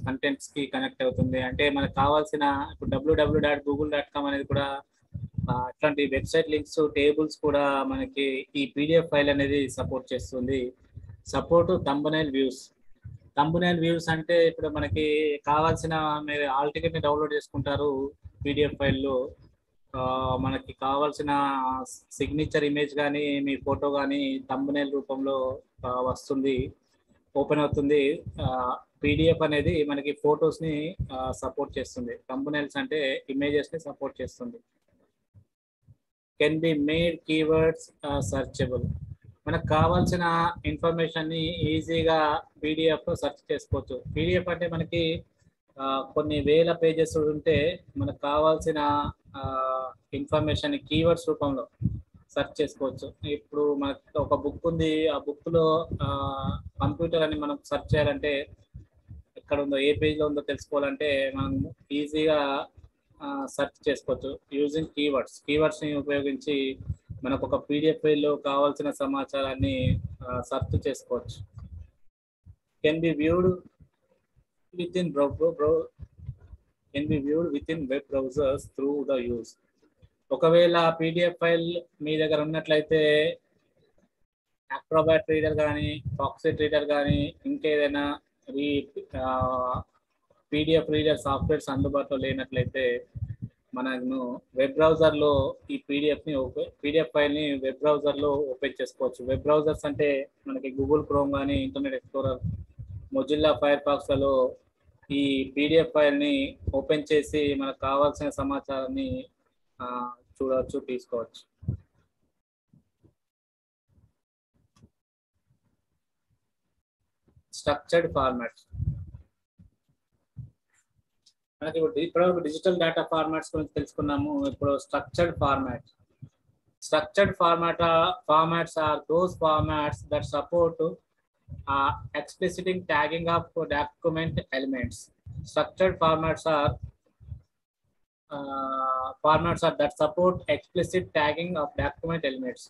కంటెంట్స్ కి కనెక్ట్ అవుతుంది. అంటే మనకు కావాల్సిన ఇప్పుడు www.google.com అనేది కూడా అట్లాంటి వెబ్సైట్ లింక్స్, టేబుల్స్ కూడా మనకి ఈ PDF ఫైల్ అనేది సపోర్ట్ చేస్తుంది. సపోర్ట్ థంబ్నెయిల్ వ్యూస్ అంటే ఇప్పుడు మనకి కావాల్సిన, మీరు ఆల్ టికెట్ ని డౌన్లోడ్ చేసుకుంటారు PDF ఫైల్లో, మనకి కావాల్సిన సిగ్నేచర్ ఇమేజ్ కానీ మీ ఫోటో కానీ థంబ్నెయిల్ రూపంలో వస్తుంది, ఓపెన్ అవుతుంది. PDF అనేది మనకి ఫొటోస్ ని సపోర్ట్ చేస్తుంది. థంబ్నెయిల్స్ అంటే ఇమేజెస్ ని సపోర్ట్ చేస్తుంది. Can be made keywords searchable. మనకు కావాల్సిన ఇన్ఫర్మేషన్ ని ఈజీగా PDF లో సెర్చ్ చేసుకోవచ్చు. PDF అంటే మనకి కొన్ని వేల పేజెస్ ఉంటే మనకు కావాల్సిన ఇన్ఫర్మేషన్ కీవర్డ్స్ రూపంలో సెర్చ్ చేసుకోవచ్చు. ఇప్పుడు మనకు ఒక బుక్ ఉంది, ఆ బుక్ లో కంప్యూటర్ అని మనం సెర్చ్ చేయాలంటే, ఎక్కడ ఉందో, ఏ పేజ్ లో ఉందో తెలుసుకోవాలంటే మనం ఈజీగా సెర్చ్ చేసుకోవచ్చు యూజింగ్ కీవర్డ్స్ ని ఉపయోగించి మనకు ఒక PDF ఫైల్లో కావాల్సిన సమాచారాన్ని సెర్చ్ చేసుకోవచ్చు. Can be viewed with in web browsers through the use. ఒకవేళ PDF ఫైల్ మీ దగ్గర ఉన్నట్లయితే అక్రోబాట్ రీడర్ కానీ, ఫాక్సెట్ రీడర్ కానీ, ఇంకేదైనా PDF రీడర్ సాఫ్ట్వేర్స్ అందుబాటులో లేనట్లయితే మనము వెబ్ బ్రౌజర్ లో ఈ PDF ఫైల్ ని వెబ్ బ్రౌజర్ లో ఓపెన్ చేసుకోవచ్చు. వెబ్ బ్రౌజర్స్ అంటే మనకి గూగుల్ క్రోమ్ కానీ, Internet Explorer, Mozilla Firefox లలో ఈ PDF ఫైల్ ని ఓపెన్ చేసి మనకు కావాల్సిన సమాచారాన్ని చూడవచ్చు, తీసుకోవచ్చు. Structured formats. మనకి ఇప్పుడు డిజిటల్ డేటా ఫార్మాట్స్ గురించి తెలుసుకున్నాము. ఇప్పుడు structured formats are those formats that support explicit tagging of document elements. Structured formats are that support explicit tagging of document elements.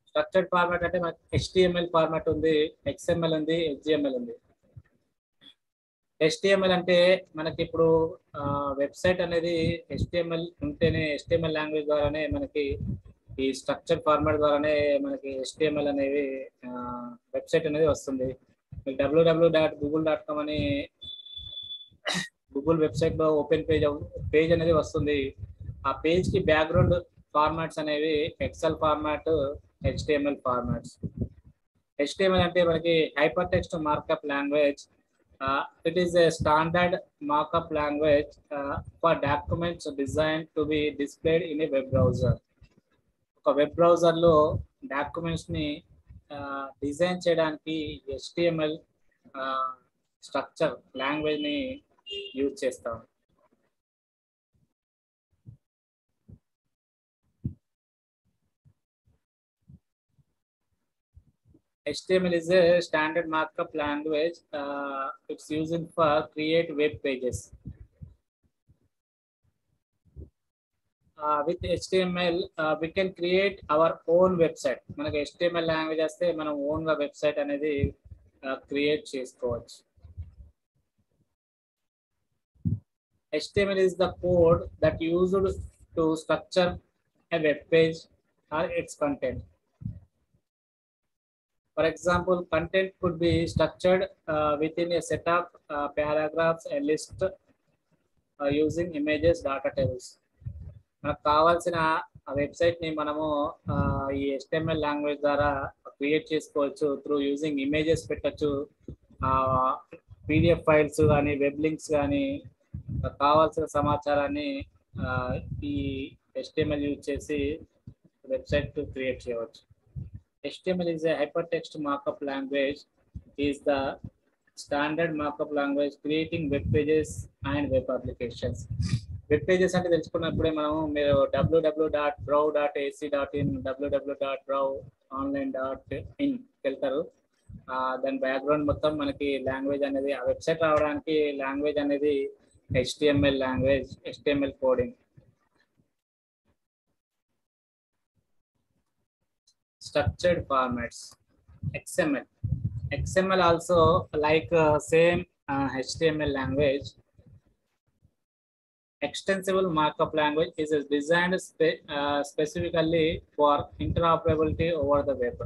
Structured format అంటే మనకి HTML ఫార్మాట్ ఉంది, XML ఉంది, HTML ఉంది. HTML అంటే మనకి ఇప్పుడు వెబ్సైట్ అనేది HTML ఉంటేనే, HTML లాంగ్వేజ్ ద్వారానే మనకి ఈ స్ట్రక్చర్ ఫార్మాట్ ద్వారానే మనకి HTML అనేవి వెబ్సైట్ అనేది వస్తుంది. మీకు www.google.com అని గూగుల్ వెబ్సైట్ లో ఓపెన్ పేజ్ అనేది వస్తుంది. ఆ పేజ్ కి బ్యాక్గ్రౌండ్ ఫార్మాట్స్ అనేవి Excel format, HTML formats. HTML అంటే మనకి hypertext markup language. It is a standard markup language for documents designed to be displayed in a web browser. ఒక web browser లో documents ని design చేయడానికి HTML structure language ని use చేస్తాం. HTML is a standard markup language. It's used for create web pages. With HTML, we can create our own website. మనకి HTML language వస్తే మనం own గా website అనేది క్రియేట్ చేసుకోవచ్చు. HTML is the code that used to structure a web page or its content. For example, content could be structured within a set of paragraphs, a list, using images, data tables. మనకు కావాల్సిన website ని మనము ఈ HTML language ద్వారా create చేసుకోవచ్చు. Through using images పెట్టచ్చు, PDF files కానీ, web links కానీ, కావాల్సిన సమాచారాన్ని ఈ HTML యూజ్ చేసి వెబ్సైట్ క్రియేట్ చేయవచ్చు. HTML is a hypertext markup language. Is the standard markup language creating web pages and web applications. Web pages అంటే తెలుసుకున్నప్పుడే మనము మీరు www.brow.ac.in, www.brownline.in వెళ్తారు. దాని బ్యాక్గ్రౌండ్ మొత్తం మనకి లాంగ్వేజ్ అనేది, ఆ వెబ్సైట్ రావడానికి లాంగ్వేజ్ అనేది HTML language, HTML coding. Structured formats, XML. XML also like same HTML language. Extensible markup language is designed specifically for interoperability over the web.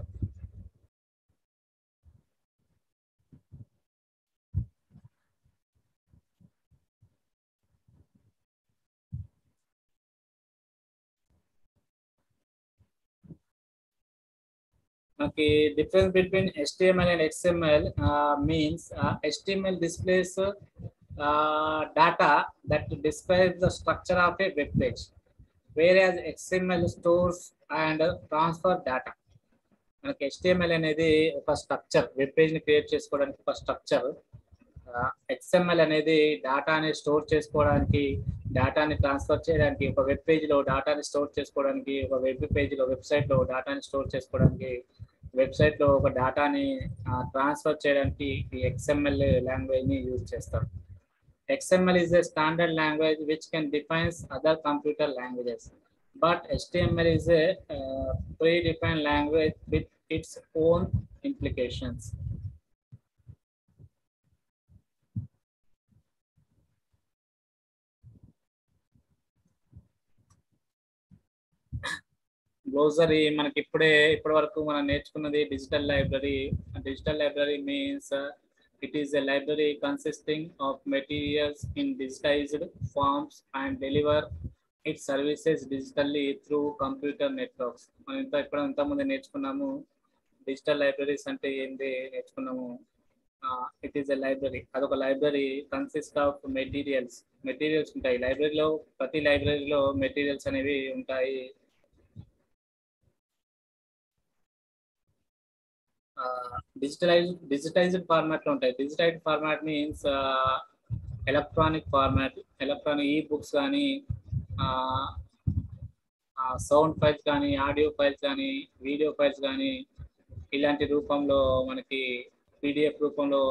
Okay, difference between HTML and XML means HTML displays data that describes the structure of a web page, whereas XML stores and transfer data. మనకి HTML అనేది ఒక structure, web page ని create చేసుకోవడానికి ఒక structure. XML అనేది డేటాని store చేసుకోవడానికి, డేటాని ట్రాన్స్ఫర్ చేయడానికి, ఒక వెబ్ పేజ్ లో డేటాని స్టోర్ చేసుకోవడానికి, ఒక వెబ్ పేజ్ లో వెబ్సైట్ లో డేటాని స్టోర్ చేసుకోవడానికి, వెబ్సైట్ లో ఒక డేటాని ట్రాన్స్ఫర్ చేయడానికి ఈ XML లాంగ్వేజ్ ని యూజ్ చేస్తాం. XML is a standard language which can define other computer languages, but HTML is a predefined language with its own implications. Glossary మనకి ఇప్పటి వరకు మనం నేర్చుకున్నది digital library. Digital library means it is a library consisting of materials in digitized forms and deliver its services digitally through computer networks. మనం ఇంతకుముందు నేర్చుకున్నాము digital libraries అంటే ఏంటి నేర్చుకున్నాము. ఇట్ ఈస్ ఎ లైబ్రరీ, అదొక లైబ్రరీ కన్సిస్ట్ ఆఫ్ మెటీరియల్స్ ఉంటాయి. లైబ్రరీలో, ప్రతి లైబ్రరీలో మెటీరియల్స్ అనేవి ఉంటాయి. డిజిటైజ్డ్ ఫార్మాట్ లో ఉంటాయి. Digitised format means electronic format, electronic ఈ బుక్స్ కానీ, సౌండ్ ఫైల్స్ కానీ, ఆడియో ఫైల్స్ కానీ, వీడియో ఫైల్స్ కానీ, ఇలాంటి రూపంలో మనకి PDF రూపంలో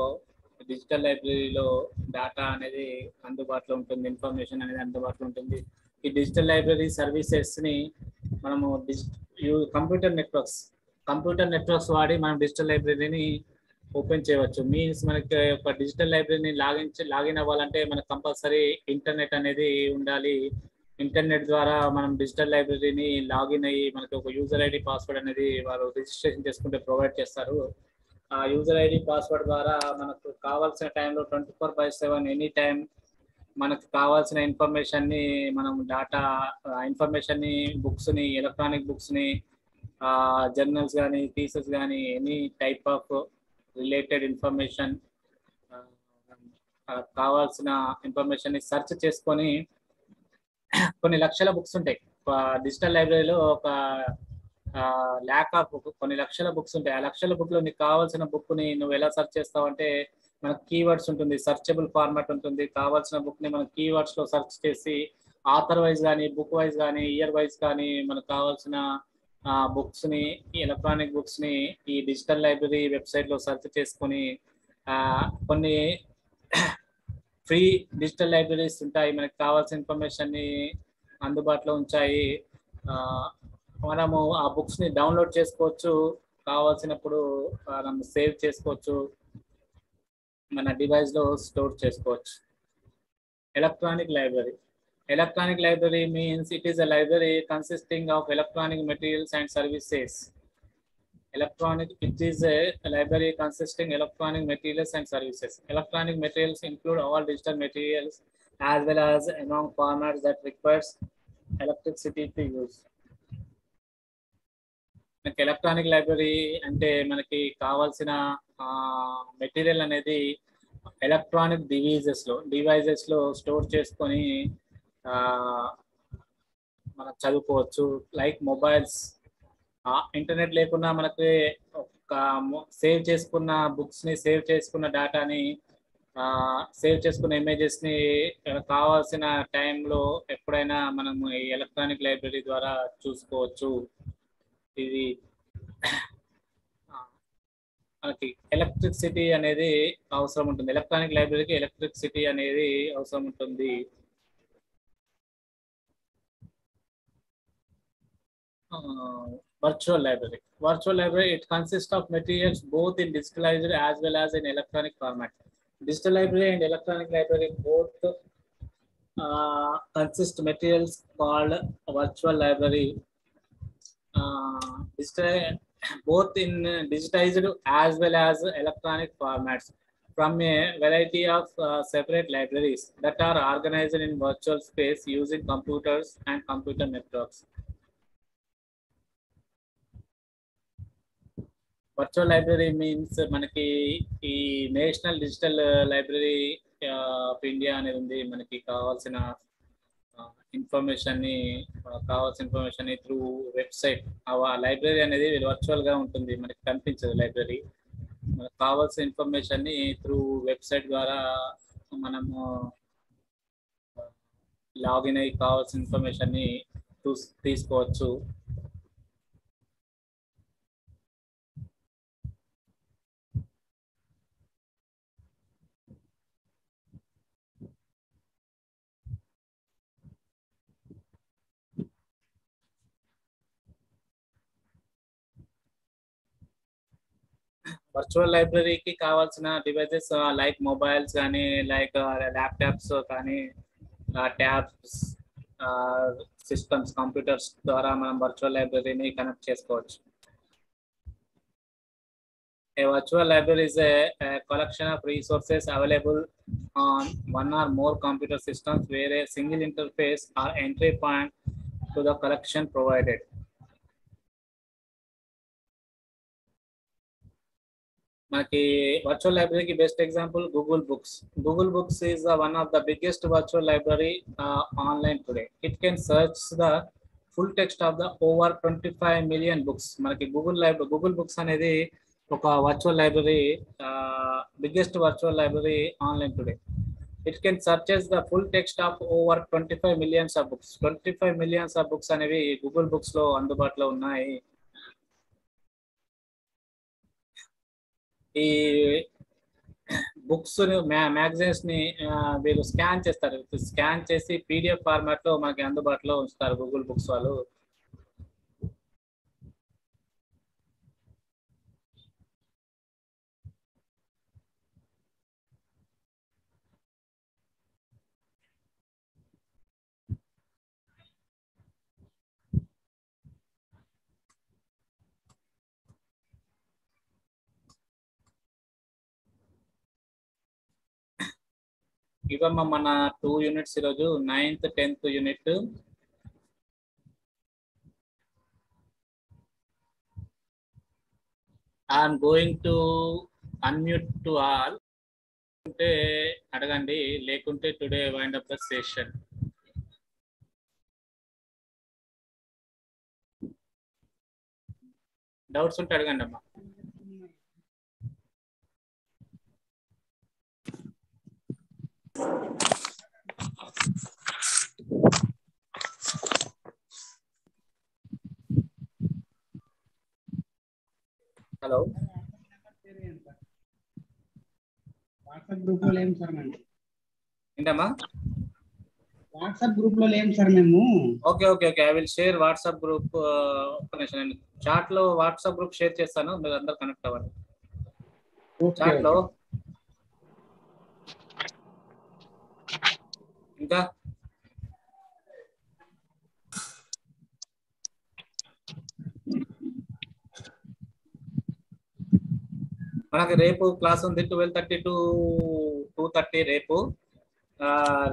డిజిటల్ లైబ్రరీలో డేటా అనేది అందుబాటులో ఉంటుంది, ఇన్ఫర్మేషన్ అనేది అందుబాటులో ఉంటుంది. ఈ డిజిటల్ లైబ్రరీ సర్వీసెస్ ని మనము కంప్యూటర్ నెట్వర్క్స్ వాడి మనం డిజిటల్ లైబ్రరీని ఓపెన్ చేయవచ్చు. మీన్స్ మనకి ఒక డిజిటల్ లైబ్రరీని లాగిన్ అవ్వాలంటే మనకు కంపల్సరీ ఇంటర్నెట్ అనేది ఉండాలి. ఇంటర్నెట్ ద్వారా మనం డిజిటల్ లైబ్రరీని లాగిన్ అయ్యి మనకి ఒక యూజర్ ఐడి పాస్వర్డ్ అనేది వారు రిజిస్ట్రేషన్ చేసుకుంటే ప్రొవైడ్ చేస్తారు. ఆ యూజర్ ఐడి పాస్వర్డ్ ద్వారా మనకు కావాల్సిన టైంలో 24/7 ఎనీ టైం మనకు కావాల్సిన ఇన్ఫర్మేషన్ని మనం ఇన్ఫర్మేషన్ని బుక్స్ని ఎలక్ట్రానిక్ బుక్స్ని జర్నల్స్ కానీ థీసెస్ కానీ any type of related information కావాల్సిన ఇన్ఫర్మేషన్ని సెర్చ్ చేసుకొని కొన్ని లక్షల బుక్స్ ఉంటాయి డిజిటల్ లైబ్రరీలో. ఒక ల్యాక్ ఆఫ్ కొన్ని లక్షల బుక్స్ ఉంటాయి. ఆ లక్షల బుక్లో నీకు కావాల్సిన బుక్ని నువ్వు ఎలా సెర్చ్ చేస్తావు అంటే మనకు కీవర్డ్స్ ఉంటుంది, సర్చబుల్ ఫార్మాట్ ఉంటుంది. కావాల్సిన బుక్ని మనం కీవర్డ్స్లో సెర్చ్ చేసి ఆథర్ వైజ్ కానీ బుక్ వైజ్ కానీ ఇయర్ వైజ్ కానీ మనకు కావాల్సిన బుక్స్ని ఎలక్ట్రానిక్ బుక్స్ని ఈ డిజిటల్ లైబ్రరీ వెబ్సైట్లో సెర్చ్ చేసుకొని కొన్ని ఫ్రీ డిజిటల్ లైబ్రరీస్ ఉంటాయి. మనకు కావాల్సిన ఇన్ఫర్మేషన్ని అందుబాటులో ఉంచాయి. మనము ఆ బుక్స్ని డౌన్లోడ్ చేసుకోవచ్చు, కావాల్సినప్పుడు మనం సేవ్ చేసుకోవచ్చు, మన డివైస్లో స్టోర్ చేసుకోవచ్చు. Electronic library. Electronic library means it is a library consisting of electronic materials and services. It is a library consisting electronic materials and services. Electronic materials include all digital materials as well as among formats that requires electricity to use. మనకి electronic library అంటే మనకి కావాల్సిన material అనేది electronic డివైజెస్లో store చేసుకొని మనం చదువుకోవచ్చు. Like mobiles, internet లేకుండా మనకి ఒక సేవ్ చేసుకున్న బుక్స్ని, సేవ్ చేసుకున్న డేటాని, సేవ్ చేసుకున్న ఇమేజెస్ని కావాల్సిన టైంలో ఎప్పుడైనా మనం ఈ ఎలక్ట్రానిక్ లైబ్రరీ ద్వారా చూసుకోవచ్చు. ఇది మనకి ఎలక్ట్రిసిటీ అనేది అవసరం ఉంటుంది. ఎలక్ట్రానిక్ లైబ్రరీకి ఎలక్ట్రిసిటీ అనేది అవసరం ఉంటుంది. Virtual library, it consists of materials both in digitalized as well as in electronic format. Digital library and electronic library both consist materials called virtual library. Both in digitized as well as electronic formats from a variety of separate libraries that are organized in virtual space using computers and computer networks. Virtual library means మనకి ఈ national digital library of India అనేది ఉంది. మనకి కావాల్సిన ఇన్ఫర్మేషన్ని through website, ఆ library అనేది వర్చువల్గా ఉంటుంది, మనకి కనిపించదు లైబ్రరీ. మనకు కావాల్సిన ఇన్ఫర్మేషన్ని త్రూ వెబ్సైట్ ద్వారా మనము లాగిన్ అయ్యి కావాల్సిన ఇన్ఫర్మేషన్ని తీసుకోవచ్చు. వర్చువల్ లైబ్రరీకి కావాల్సిన డివైజెస్ లైక్ మొబైల్స్ కానీ, లైక్ ల్యాప్టాప్స్ కానీ, ట్యాబ్స్, సిస్టమ్స్, కంప్యూటర్స్ ద్వారా మనం వర్చువల్ లైబ్రరీని కనెక్ట్ చేసుకోవచ్చు. A virtual library is a collection of resources available on one or more computer systems where a single interface or entry point to the collection provided. మనకి virtual లైబ్రరీకి best example Google books. Google books is one of the biggest virtual library online today. It can search the full text of the over 25 million books. మనకి Google books అనేది ఒక virtual library, biggest virtual library online today. It can searches the full text of over 25 millions of books. 25 millions of books అనేవి Google బుక్స్లో అందుబాటులో ఉన్నాయి. ఈ books magazines ని వీళ్ళు స్కాన్ చేస్తారు. స్కాన్ చేసి PDF ఫార్మాట్ లో మనకి అందుబాటులో ఉంచుతారు గూగుల్ బుక్స్ వాళ్ళు. ఇవమ్మ మన 2 యూనిట్స్ ఈరోజు 9th 10th unit. I'm going to unmute to all. ఉంటే అడగండి, లేకుంటే today wind up the session. Doubts ఉంటే అడగండి అమ్మా. హలో, వాట్సాప్ గ్రూప్ లో లేం సార్ మేము. ఏంటమ్మా? వాట్సాప్ గ్రూప్ లో లేం సార్ మేము. Okay okay okay, I will share WhatsApp group. నేను చాట్ లో వాట్సాప్ గ్రూప్ షేర్ చేస్తాను, మీరు అందరు కనెక్ట్ అవ్వండి చాట్ లో. ఇంకా మనకి రేపు క్లాస్ ఉంది 12:30 to 2:30 రేపు.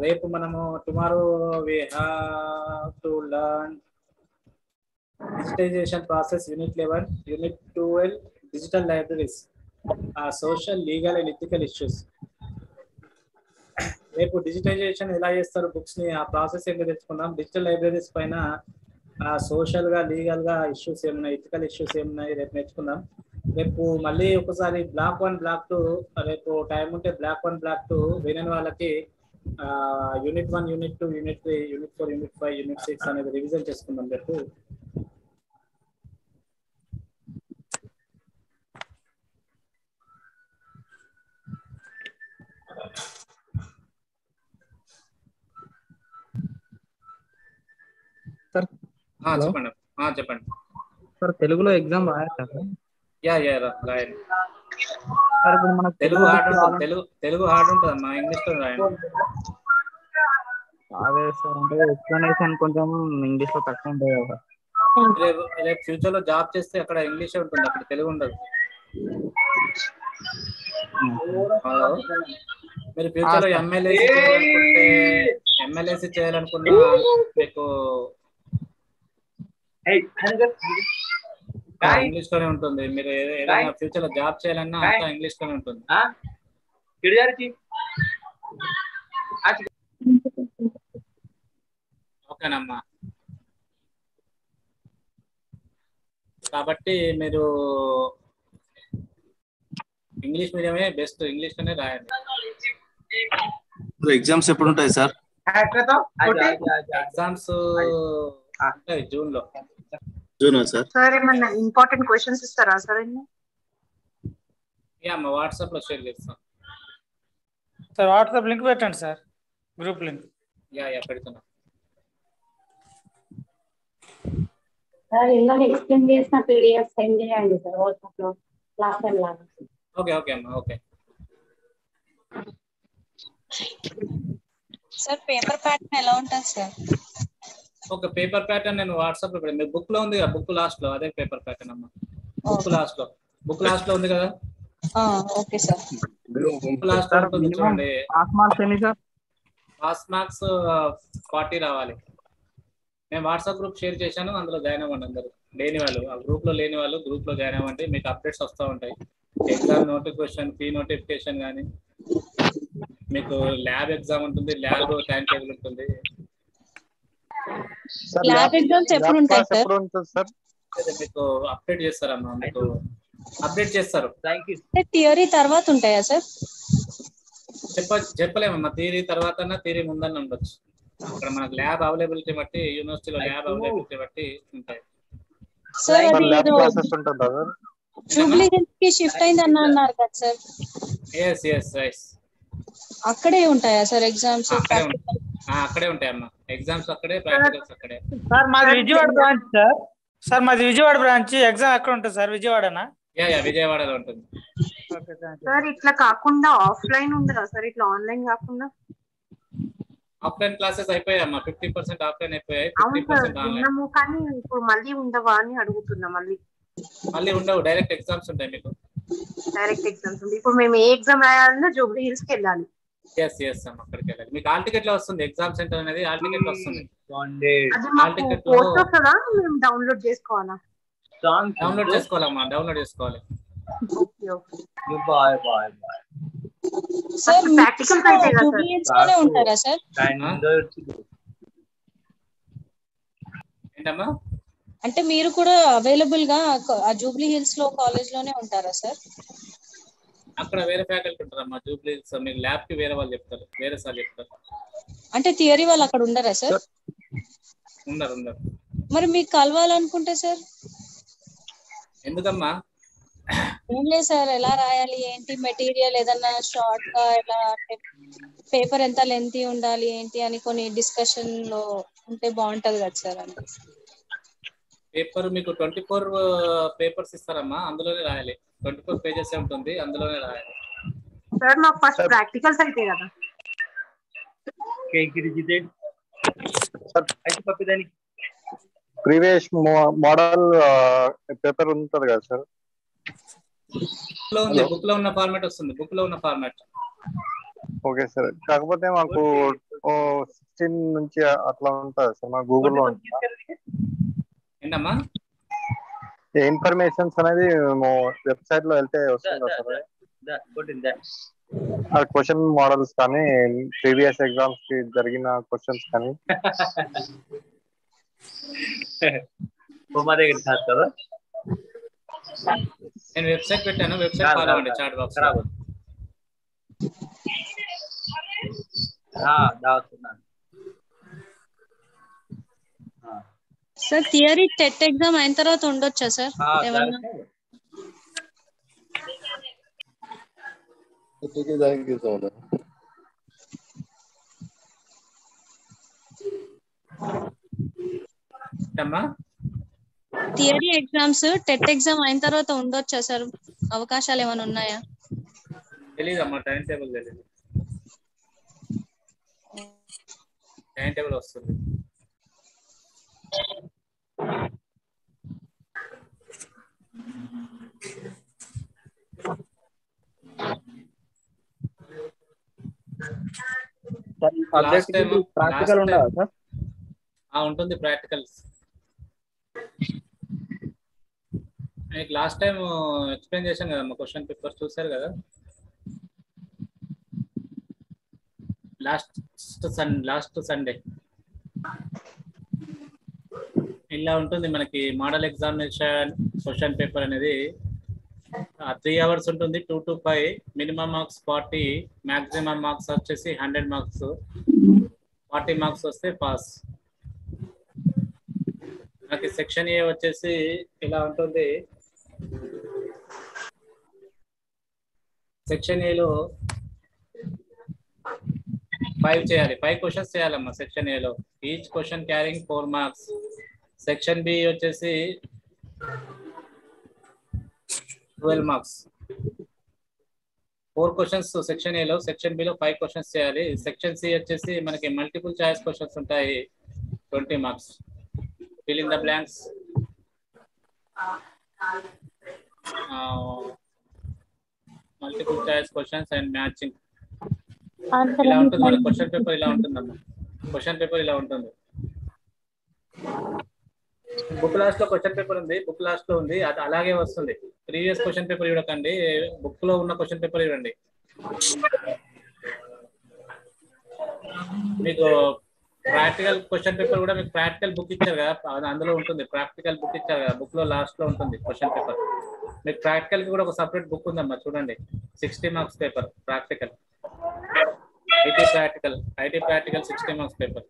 రేపు మనము tomorrow we have to learn digitisation process unit 11, unit 12 digital libraries, social legal and ethical issues. రేపు డిజిటైజేషన్ ఎలా చేస్తారు బుక్స్ ని, ఆ ప్రాసెస్ ఏంటో తెచ్చుకుందాం. డిజిటల్ లైబ్రరీస్ పైన సోషల్ గా లీగల్ గా ఇష్యూస్ ఏమున్నాయి, ఎథికల్ ఇష్యూస్ ఏమున్నాయి రేపు నేర్చుకుందాం. రేపు మళ్ళీ ఒకసారి బ్లాక్ 1 బ్లాక్ 2 రేపు టైం ఉంటే బ్లాక్ 1 బ్లాక్ 2 వినని వాళ్ళకి unit 1 unit 2 unit 3 unit 4 unit 5 unit 6 అనేది రివిజన్ చేసుకుందాం రేపు. సార్ చెప్పండి. చెప్పండి సార్, తెలుగులో ఎగ్జామ్ రాయచ్చా సార్? యా రాయండి. సార్ ఇప్పుడు మనకు తెలుగు హార్డ్ ఉంటుంది, తెలుగు హార్డ్ ఉంటుంది అమ్మా, ఇంగ్లీష్ లో రాయండి. అదే సార్, అంటే ఎక్స్ప్లెనేషన్ కొంచెం ఇంగ్లీష్ లో తక్కువ ఉంటుంది కదా. రేపు ఫ్యూచర్ లో జాబ్ చేస్తే అక్కడ ఇంగ్లీషే ఉంటుంది, అక్కడ తెలుగు ఉండదు. హలో, మీరు ఫ్యూచర్ లో ఎమ్మెల్యేసి చేయాలనుకున్నా మీకు ఇంగ్లీష్ లోనే ఉంటుంది. మీరు ఏదైనా ఫ్యూచర్ లో జాబ్ చేయాలన్నా అంతా ఇంగ్లీష్ లోనే ఉంటుంది. ఓకేనమ్మా, కాబట్టి మీరు ఇంగ్లీష్ మీడియమే బెస్ట్, ఇంగ్లీష్ లోనే రాయండి. ఎగ్జామ్స్ ఎప్పుడు ఉంటాయి సార్? ఎగ్జామ్స్ ఉంటాయి జూన్ లో. సార్ ఏమన్నా ఇంపార్టెంట్ క్వశ్చన్స్ ఇస్తారా సార్? అమ్మా వాట్సాప్ లో షేర్ చేస్తాం సార్. వాట్సాప్ లింక్ పెట్టండి సార్, గ్రూప్ లింక్. పెడుతున్నా సార్. ఇందులో ఎక్స్ప్లెయిన్ చేసిన పీడిఎఫ్ సెండ్ చేయండి సార్ వాట్సాప్ లో క్లాస్ టైం లాగా. ఓకే అమ్మా, ఓకే. సార్ పేపర్ ప్యాటర్న్ ఎలా ఉంటుంది సార్? ఓకే, పేపర్ ప్యాటర్న్ నేను వాట్సాప్ లో పెడతాను. బుక్ లో ఉంది కదా, బుక్ లాస్ట్ లో అదే పేపర్ ప్యాటర్న్ అమ్మా. బుక్ లాస్ట్ లో ఉంది కదా. Okay sir. బుక్ లాస్ట్ లో ఉంటుంది చూడండి. పాస్ మార్క్స్ 40 రావాలి. నేను వాట్సాప్ గ్రూప్ షేర్ చేశాను, అందులో జాయిన్ అవ్వండి అందరూ. లేని వాళ్ళు ఆ గ్రూప్ లో లేని వాళ్ళు గ్రూప్ లో జాయిన్ అవ్వండి, మీకు అప్డేట్స్ వస్తూ ఉంటాయి. ఎగ్జామ్ నోటిఫికేషన్, ఫీ నోటిఫికేషన్ కానీ, మీకు ల్యాబ్ ఎగ్జామ్ ఉంటుంది, ల్యాబ్ టైం టేబుల్ ఉంటుంది. ల్యాబ్ ఎగ్జామ్స్ ఎప్పుడు ఉంటాయి సార్? మీకు అప్డేట్ చేస్తారమ్మా, మీకు అప్డేట్ చేస్తారు. థియరీ తర్వాత ఉంటాయా సార్? చెప్పలేమమ్మా, థియరీ తర్వాత థియరీ ముందన్న ఉండొచ్చు. అక్కడ మనకు ల్యాబ్ అవైలబిలిటీ బట్టి, యూనివర్సిటీలో ల్యాబ్ అవైలబిలిటీ బట్టి ఉంటాయి. సార్ అది జూబ్లీ హిల్స్ కి షిఫ్ట్ అయింది అన్నారు కదా సార్? yes అక్కడే ఉంటాయా సార్ ఎగ్జామ్స్? అక్కడే ఉంటాయమ్మా ఎగ్జామ్స్, అక్కడే ప్రాక్టికల్స్ అక్కడే. సార్ మాది విజయవాడ బ్రాంచ్ సార్. మాది విజయవాడ బ్రాంచ్. ఎగ్జామ్ ఎక్కడ ఉంటుంది సార్? విజయవాడనా? విజయవాడలో ఉంటుంది సార్. ఇట్లా కాకుండా ఆఫ్లైన్ ఉండదా సార్? ఇట్లా ఆన్లైన్ కాకుండా ఆఫ్లైన్ క్లాసెస్ అయిపోయాయమ్మా, 50% ఆఫ్లైన్ అయిపోయాయి, 50% ఆన్లైన్. కానీ ఇప్పుడు మళ్ళీ ఉండవా అని అడుగుతున్నా. మళ్ళీ ఉండవు, డైరెక్ట్ ఎగ్జామ్స్ ఉంటాయి మీకు. డైరెక్ట్ ఎగ్జామ్స్ ఉంది. ఇప్పుడు మేము ఏ ఎగ్జామ్ రాయాలన్నా జూబ్లీ హిల్స్ కి వెళ్ళాలి. ఎస్ అమ్మ, అక్కడికి వెళ్ళాలి. మీకు హాల్ టికెట్ లో వస్తుంది, ఎగ్జామ్ సెంటర్ అనేది హాల్ టికెట్ వస్తుంది. అది హాల్ మాకు టికెట్ లో కోర్స్ వస్తుందా, మేము డౌన్లోడ్ చేసుకోవాలా? డౌన్లోడ్ చేసుకోవాలమ్మా, డౌన్లోడ్ చేసుకోవాలి. ఓకే ఓకే సార్ ప్రాక్టికల్స్ అయితే కదా సార్? జూబ్లీహిల్స్ లోనే ఉంటారా సార్? ఏంటమ్మా? అంటే మీరు కూడా అవైలబుల్ గా ఆ జూబ్లీ హిల్స్ లో కాలేజ్ లోనే ఉంటారా సార్? అక్కడ వేరే ఫ్యాకల్టీ ఉంటారమ్మా. జూబ్లీహిల్స్ మీకు ల్యాబ్ కి వేరే వాళ్ళు చెప్తారు, వేరే సార్ చెప్తారు. అంటే థియరీ వాళ్ళు అక్కడ ఉండరా సార్? ఉండరు. మరి మీకు కలవాలనుకుంటే సార్? ఎందుకమ్మా? ఏం లేదు సార్, ఎలా రాయాలి ఏంటి, మెటీరియల్ ఏదన్నా షార్ట్ గా ఎలా, అంటే పేపర్ ఎంత లెంతీ ఉండాలి ఏంటి అని కొన్ని డిస్కషన్ లో ఉంటే బాగుంటది కదా సార్ అని. పేపర్ మీకు 24 పేపర్స్ ఇస్తారమ్మా, అందులోనే రాయాలి. 24 పేజెస్ ఉంటుంది, అందులోనే రాయాలి. సార్ మాకు ఫస్ట్ ప్రాక్టికల్స్ అయితే కదా? ప్రీవియస్ మోడల్ పేపర్ ఉంటుంది కదా సార్? బుక్ లో ఉన్న ఫార్మాట్ వస్తుంది, బుక్ లో ఉన్న ఫార్మాట్. ఓకే సార్, కాకపోతే మాకు 16 నుంచి అట్లా ఉంటుంది సార్, మా గూగుల్లో ఏంటమ్మా? ఇన్ఫర్మేషన్స్ అనేది మేము వెబ్సైట్ లో వెళ్తే వస్తుందా సార్? ఆ క్వశ్చన్ మోడల్స్ కానీ ప్రీవియస్ ఎగ్జామ్స్ కి జరిగిన క్వశ్చన్స్ కానీ. నేను వెబ్సైట్ పెట్టాను, వెబ్సైట్ ఫాలో అవ్వండి. Chat box sir theory TET exam అయిన తర్వాత ఉండొచ్చా సార్ ఏమన్నా? థియరీ ఎగ్జామ్స్ టెట్ ఎగ్జామ్ అయిన తర్వాత ఉండొచ్చా సార్? అవకాశాలు ఏమైనా ఉన్నాయా? తెలీదమ్మా, టైం టేబుల్ తెలీదు. టైం టేబుల్ వస్తుంది. ప్రాక్టికల్ ఉండదా సార్? ఉంటుంది ప్రాక్టికల్స్. మీకు లాస్ట్ టైం ఎక్స్ప్లెయిన్ చేశాను కదమ్మా, క్వశ్చన్ పేపర్ చూసారు కదా? లాస్ట్ సండే ఇలా ఉంటుంది మనకి మోడల్ ఎగ్జామినేషన్ క్వశ్చన్ పేపర్ అనేది. 3 hours ఉంటుంది, 2 to 5. Minimum marks 40, maximum marks వచ్చేసి 100 మార్క్స్. 40 మార్క్స్ వస్తే పాస్. మనకి సెక్షన్ ఏ వచ్చేసి ఇలా ఉంటుంది. సెక్షన్ ఏలో 5 చేయాలి, 5 క్వశ్చన్స్ చేయాలమ్మా సెక్షన్ ఏలో. Each question carrying 4 marks. Section B వచ్చేసి 12 మార్క్స్. 4 క్వశ్చన్స్ సెక్షన్ ఏలో, సెక్షన్ బిలో 5 క్వశ్చన్స్ చేయాలి. సెక్షన్ సి వచ్చేసి మనకి మల్టిపుల్ చాయిస్ క్వశ్చన్స్ ఉంటాయి, 20 marks. Fill in the blanks. Multiple choice questions and matching. ఇలా ఉంటుంది మన క్వశ్చన్ పేపర్. ఇలా ఉంటుందమ్మా క్వశ్చన్ పేపర్, ఇలా ఉంటుంది. బుక్ లాస్ట్ లో క్వశ్చన్ పేపర్ ఉంది, బుక్ లాస్ట్ లో ఉంది, అది అలాగే వస్తుంది. ప్రీవియస్ క్వశ్చన్ పేపర్ చూడకండి, బుక్ లో ఉన్న క్వశ్చన్ పేపర్ చూడండి. మీకు ప్రాక్టికల్ క్వశ్చన్ పేపర్ కూడా మీకు ప్రాక్టికల్ బుక్ ఇచ్చారు కదా, అందులో ఉంటుంది. ప్రాక్టికల్ బుక్ ఇచ్చారు కదా, బుక్ లో లాస్ట్ లో ఉంటుంది క్వశ్చన్ పేపర్. మీకు ప్రాక్టికల్ కి కూడా ఒక సపరేట్ బుక్ ఉందమ్మా, చూడండి. 60 marks paper practical. IT practical 60 marks paper.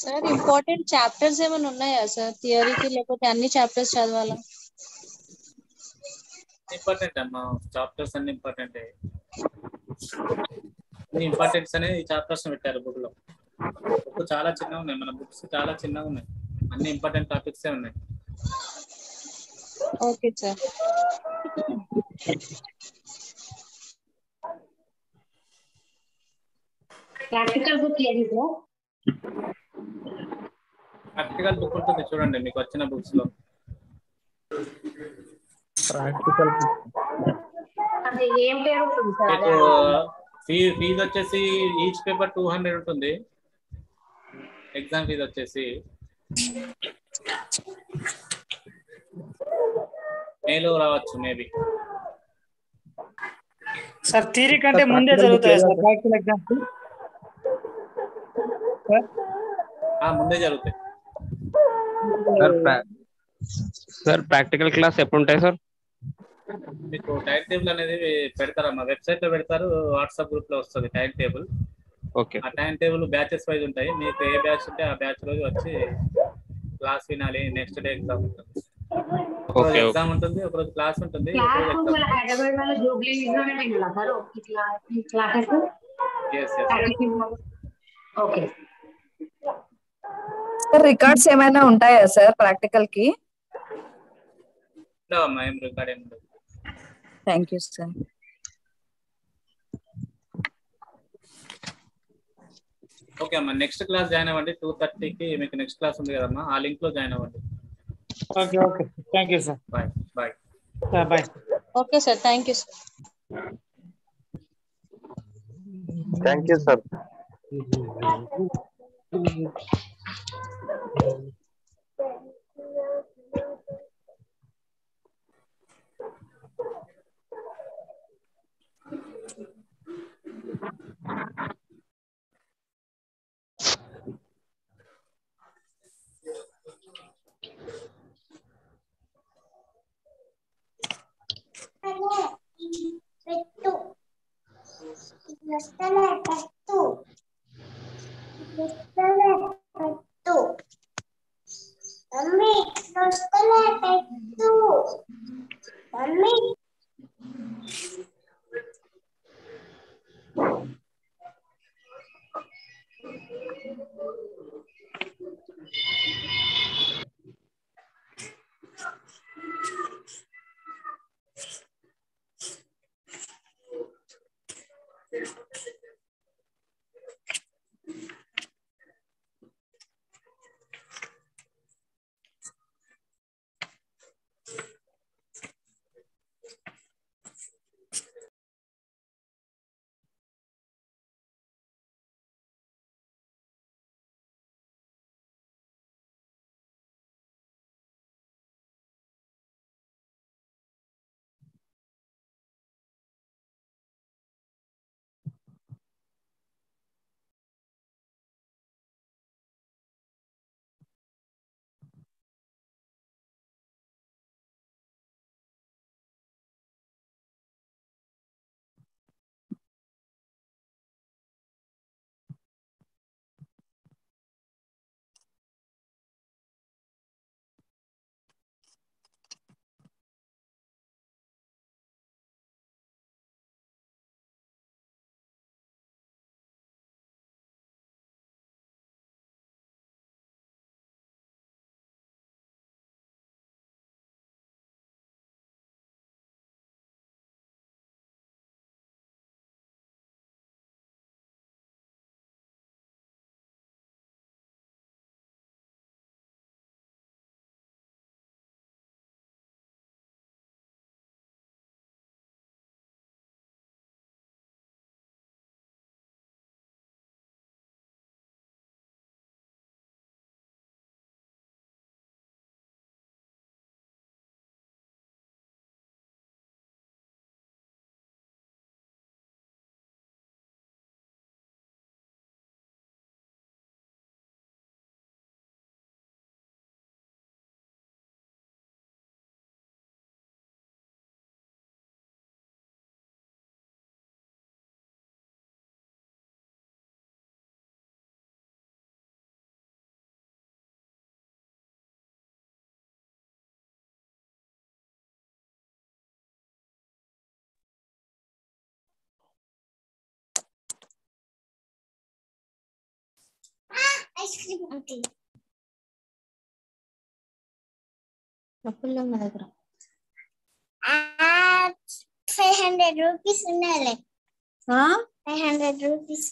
Sir important chapters ఏమైనా ఉన్నాయా సార్ థియరీకి, లేకపోతే అన్ని చాప్టర్స్ చదవాలా? ఇంపార్టెంట్ అమ్మా, చాప్టర్స్ అన్ని ఇంపార్టెంట్. ఇంపార్టెంట్స్ అనేది ఈ చాప్టర్స్ పెట్టారు బుక్ లో. బుక్ చాలా చిన్నగా ఉన్నాయి, మన బుక్స్ చాలా చిన్నగా ఉన్నాయి, అన్ని ఇంపార్టెంట్ టాపిక్స్ ఉన్నాయి. Okay sir. ప్రాక్టికల్ బుక్ ఏది బ్రో? ప్రాక్టికల్ బుక్ ఉంటుంది చూడండి మీకు వచ్చిన బుక్స్ లో. ప్రాక్టికల్ అది ఏం పేరు ఉంటుంది సార్? మీకు ఫీజు వచ్చేసి ఈచ్ పేపర్ 200 ఉంటుంది. ఎగ్జామ్ ఫీజు వచ్చేసి మేలో రావచ్చు మేబీ. సార్ థియరీ కంటే ముందే జరుగుతాయి సార్ ప్రాక్టికల్ ఎగ్జామ్స్? ముందే జరుగుతాయి సార్. ప్రాక్టికల్ క్లాస్ ఎప్పుడు ఉంటాయి సార్? మీకు టైం టేబుల్ అనేది పెడతారమ్మా, వెబ్సైట్ లో పెడతారు, వాట్సాప్ గ్రూప్ లో వస్తుంది టైం టేబుల్. ఓకే. ఆ టైం టేబుల్ బ్యాచెస్ వైజ్ ఉంటాయి. మీకు ఏ బ్యాచ్ ఉంటే ఆ బ్యాచ్ రోజు వచ్చి క్లాస్ వినాలి. నెక్స్ట్ డే ఎగ్జామ్ ఉంటుంది. ఓకే. ఎగ్జామ్ ఉంటుంది, ఒకరోజు క్లాస్ ఉంటుంది. హైదరాబాద్ లో జూబ్లీ లోనే వినాలా సార్ ఇట్లా క్లాసెస్? ఓకే సార్ రికార్డ్స్ ఏమైనా ఉంటాయా సార్ ప్రాక్టికల్ కి? ఉండవమ్మా, ఏం రికార్డ్ ఏమి ఉండదు. Thank you sir. ఓకే అమ్మా, నెక్స్ట్ క్లాస్ జాయిన్ అవ్వండి. 2:30కి మీకు నెక్స్ట్ క్లాస్ ఉంది కదమ్మా, ఆ లింక్ లో జాయిన్ అవ్వండి. Okay okay, thank you sir. Bye bye bye. Okay sir, thank you sir. Thank you sir. డబ్బులు నా దగ్గర 500 రూపీస్ ఉన్నాయిలే. 500 రూపీస్.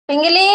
పింగిలి